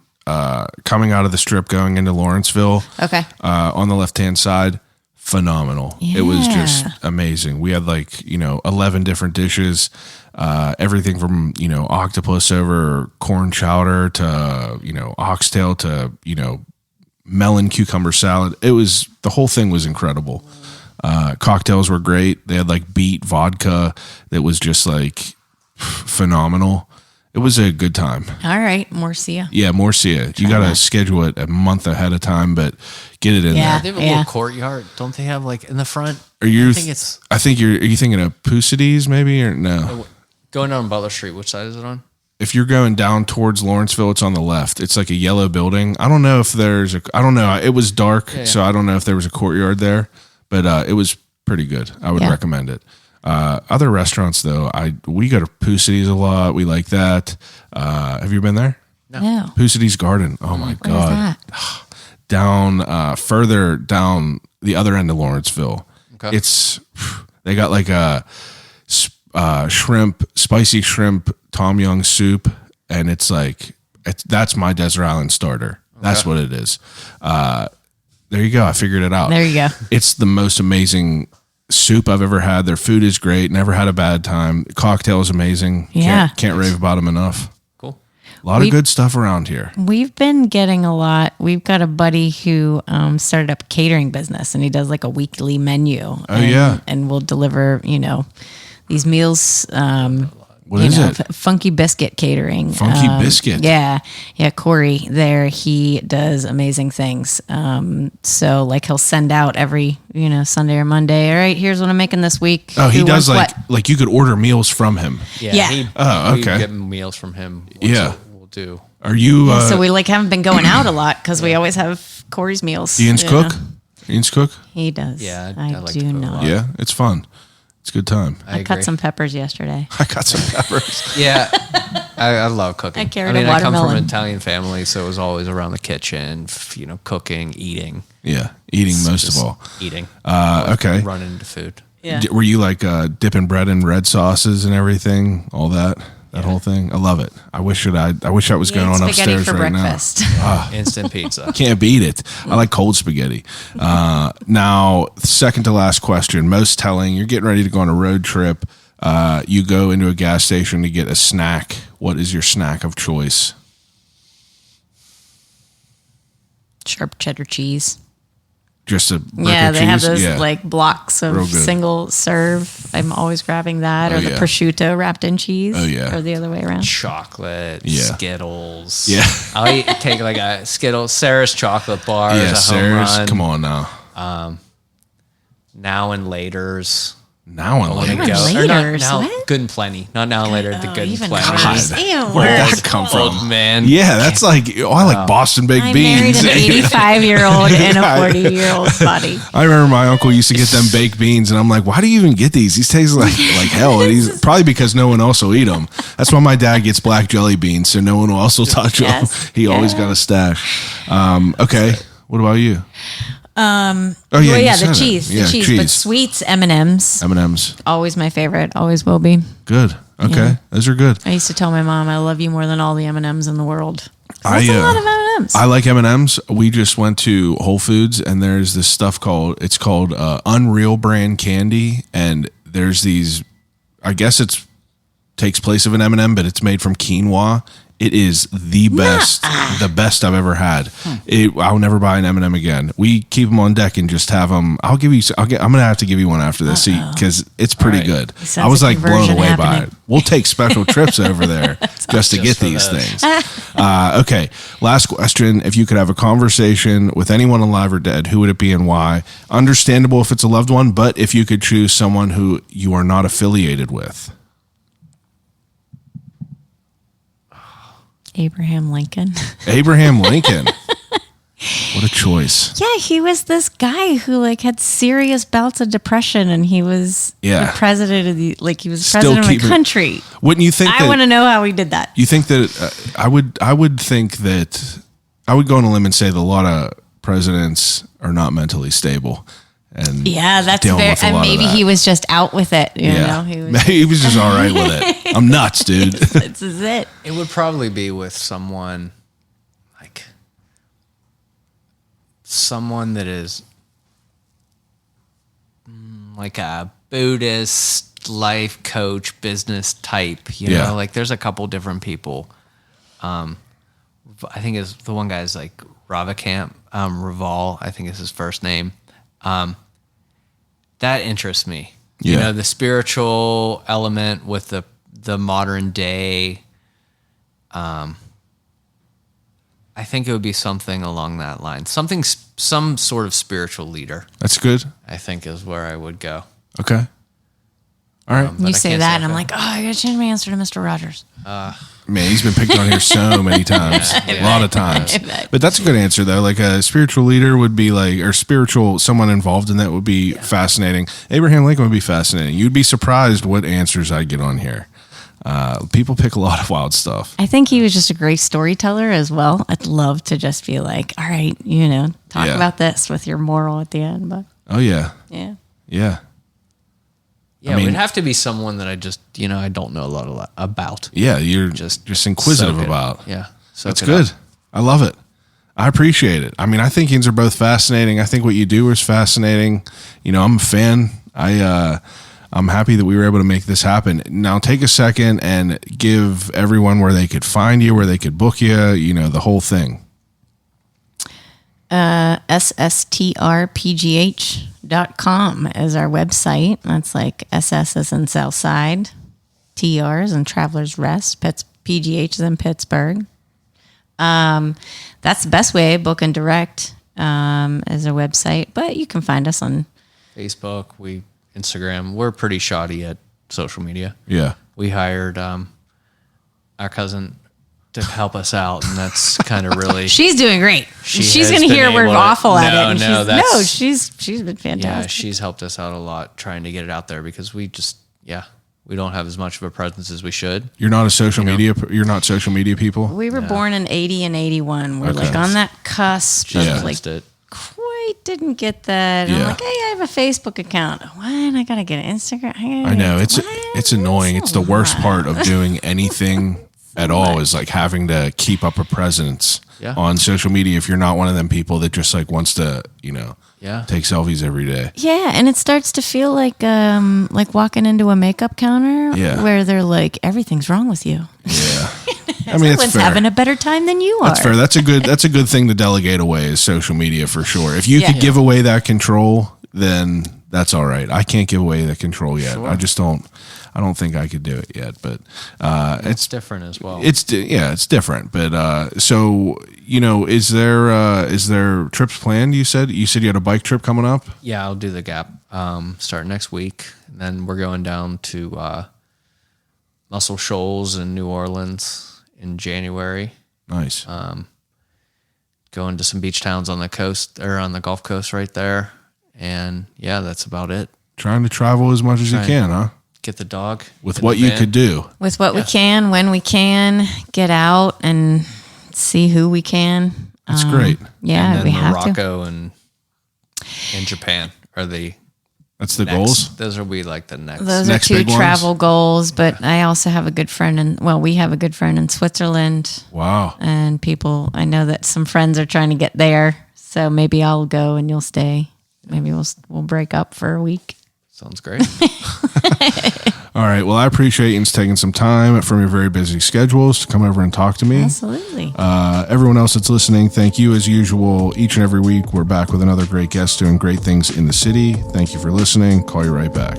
coming out of the strip, going into Lawrenceville. Okay. On the left hand side, phenomenal. It was just Yeah. amazing. We had 11 different dishes, everything from octopus over corn chowder to oxtail to melon cucumber salad. The whole thing was incredible. Cocktails were great. They had beet vodka that was just phenomenal. It was a good time. All right, Morcia. Yeah, Morcia. You got to schedule it a month ahead of time, but get it in Yeah. there. They have a little courtyard. Don't they have in the front? Are you? I think it's I think are you thinking of Pusides maybe or no? going down Butler Street. Which side is it on? If you're going down towards Lawrenceville, it's on the left. It's like a yellow building. I don't know if there's I don't know. It was dark, so I don't know if there was a courtyard there, but it was pretty good. I would Yeah. recommend it. Other restaurants though, we go to Pusides a lot. We like that. Have you been there? No. Pusides Garden. Oh my Where is god. that? Down further down the other end of Lawrenceville. Okay. It's they got a spicy shrimp tom yum soup, and that's my desert island starter. That's what it is. There you go. I figured it out. There you go. It's the most amazing soup I've ever had. Their food is great. Never had a bad time. Cocktail is amazing. Yeah. Can't rave about them enough. Cool. A lot of good stuff around here. We've been getting a lot. We've got a buddy who started up a catering business, and he does a weekly menu. Oh yeah. And we'll deliver, these meals. What is it? Funky Biscuit Catering. Funky Biscuit. Yeah. Corey there, he does amazing things. So he'll send out every, Sunday or Monday. All right, here's what I'm making this week. Oh, he Who does wants what? you could order meals from him. Yeah. We okay. get meals from him. Yeah. We'll do. Are you So we haven't been going out a lot because we always have Corey's meals. Ian's you cook? know. Ian's cook? He does. Yeah, I I like do to cook a not. lot. Yeah, it's fun. It's a good time. I cut some peppers yesterday. I got some peppers. Yeah, I love cooking. I carried a I come from watermelon. an Italian family, so it was always around the kitchen, cooking, eating. Yeah, eating most of Just all. Eating. Okay. Running into food. Yeah. Were you dipping bread in red sauces and everything? All that whole thing? I love it. I wish that was going on spaghetti upstairs for right breakfast. Instant pizza. now. Can't beat it. I like cold spaghetti. Now, second to last question. Most telling. You're getting ready to go on a road trip. You go into a gas station to get a snack. What is your snack of choice? Sharp cheddar cheese. Just a brick Yeah, of they have cheese? those Yeah. blocks Real of good. single serve. I'm always grabbing that, or the yeah. prosciutto wrapped in cheese. Oh, yeah. Or the other way around. Chocolate, Yeah. Skittles. Yeah. I'll take a Skittles, Sarah's chocolate bar Yeah, is a home Sarah's. run. Come on now. Now and Later's. Now and Wanna later. and go- or Later's, not now, what? Good and Plenty. Not now and later. The good and Even plenty. worse. God. Ew. Where did that come from? Old man. Yeah, that's I like Boston baked I beans. married an 85-year-old and a 40-year-old buddy. I remember my uncle used to get them baked beans, and I'm like, why do you even get these? These taste like hell. And he's probably because no one else will eat them. That's why my dad gets black jelly beans, so no one else will touch Yes. them. He always got a stash. Okay, what about you? Oh yeah, Well, you yeah, said the it. cheese. Yeah, The cheese. But sweets, M&M's. M&M's, Always my favorite. Always will be. good. Okay, Yeah. those are good. I used to tell my mom, I love you more than all the M&Ms in the world. I, That's a lot of M&Ms. I like M&Ms. We just went to Whole Foods and there's this stuff called Unreal brand candy, and there's these. I guess it's takes place of an M&M, but it's made from quinoa. It is the best, the best I've ever had. I'll never buy an M&M again. We keep them on deck and just have them. I'm gonna have to give you one after this because it's pretty good. Sense I was of like blown conversion away by happening. it. We'll take special trips over there just to get for these this. things. Okay, last question. If you could have a conversation with anyone alive or dead, who would it be and why? Understandable if it's a loved one, but if you could choose someone who you are not affiliated with. Abraham Lincoln. Abraham Lincoln. What a choice. Yeah, he was this guy who like had serious bouts of depression, and he was Yeah. the president of the he was Still president of keeping- the country. Wouldn't you think I want to know how he did that. you think that I would think that I would go on a limb and say that a lot of presidents are not mentally stable. And Yeah, that's dealing very. with a And lot of maybe that. he was just out with it. You know, he was just all right with it. I'm nuts, dude. This is it. It would probably be with someone that is like a Buddhist life coach, business type. You Yeah. know, like there's a couple different people. I think the one guy's like Ravikant Raval, I think is his first name. That interests me. You Yeah. know, the spiritual element with the modern day. I think it would be something along that line. Some sort of spiritual leader, That's good. I think, is where I would go. Okay. All right. You I say can't that, say and I'm that. like, oh, I gotta change my answer to Mr. Rogers. Man, he's been picked on here so many times, a lot of times. But that's a good answer, though. Like a spiritual leader would be or someone involved in that would be fascinating. Abraham Lincoln would be fascinating. You'd be surprised what answers I get on here. People pick a lot of wild stuff. I think he was just a great storyteller as well. I'd love to just be like, all right, talk Yeah. about this with your moral at the end. But Oh, yeah. yeah. Yeah. Yeah, I mean- it would have to be someone that I just, I don't know a lot about. Yeah. You're just inquisitive soak it. about. Yeah. That's good. I love it. I appreciate it. I mean, I think yins are both fascinating. I think what you do is fascinating. I'm a fan. I'm happy that we were able to make this happen. Now take a second and give everyone where they could find you, where they could book you, the whole thing. SSTRPGH.com is our website. That's like SS is in Southside, TR is in Travelers Rest, PGH is in Pittsburgh. That's the best way, book and direct is our website, but you can find us on Facebook, Instagram. We're pretty shoddy at social media. Yeah. We hired our cousin to help us out, and that's kind of really. She's doing great. She's has going to been hear we're able to- awful at No, it. And no, she's been fantastic. Yeah, she's helped us out a lot trying to get it out there because we don't have as much of a presence as we should. You're not a social media. You're not social media people. We were born in 80 and 81. We're Okay. like on that cusp Yeah. of like Missed it. quite didn't get that. And Yeah. I'm like, hey, I have a Facebook account. What? I gotta get an Instagram. I know it's What? annoying. It's the worst So part of doing anything at all is like having to keep up a presence Yeah. on social media if you're not one of them people that just like wants to, Yeah. take selfies every day. Yeah, and it starts to feel like walking into a makeup counter Yeah. where they're like, everything's wrong with you. Yeah. I mean, it's Everyone's fair. having a better time than you are. That's fair. That's a good thing to delegate away is social media for sure. If you Yeah. could give away that control, then that's all right. I can't give away that control yet. I just don't. I don't think I could do it yet. But It's different as well. it's different. But so is there trips planned? You said you had a bike trip coming up. Yeah, I'll do the Gap start next week. And then we're going down to Muscle Shoals in New Orleans in January. Nice. Going to some beach towns on the coast or on the Gulf Coast right there. And yeah, that's about it. Trying to travel as much as you can, huh? Get the dog. With in what the you van. could do. With what we can, when we can, get out and see who we can. That's great. Yeah, And then we have to. Morocco and Japan are the That's the goals. Those will be like the next. Those Next are two big ones? travel goals, but I also have a good friend we have a good friend in Switzerland, Wow. and I know that some friends are trying to get there. So maybe I'll go and you'll stay. Maybe we'll break up for a week. Sounds great. All right. Well, I appreciate you taking some time from your very busy schedules to come over and talk to me. Absolutely. Everyone else that's listening, thank you as usual. Each and every week, we're back with another great guest doing great things in the city. Thank you for listening. Call you right back.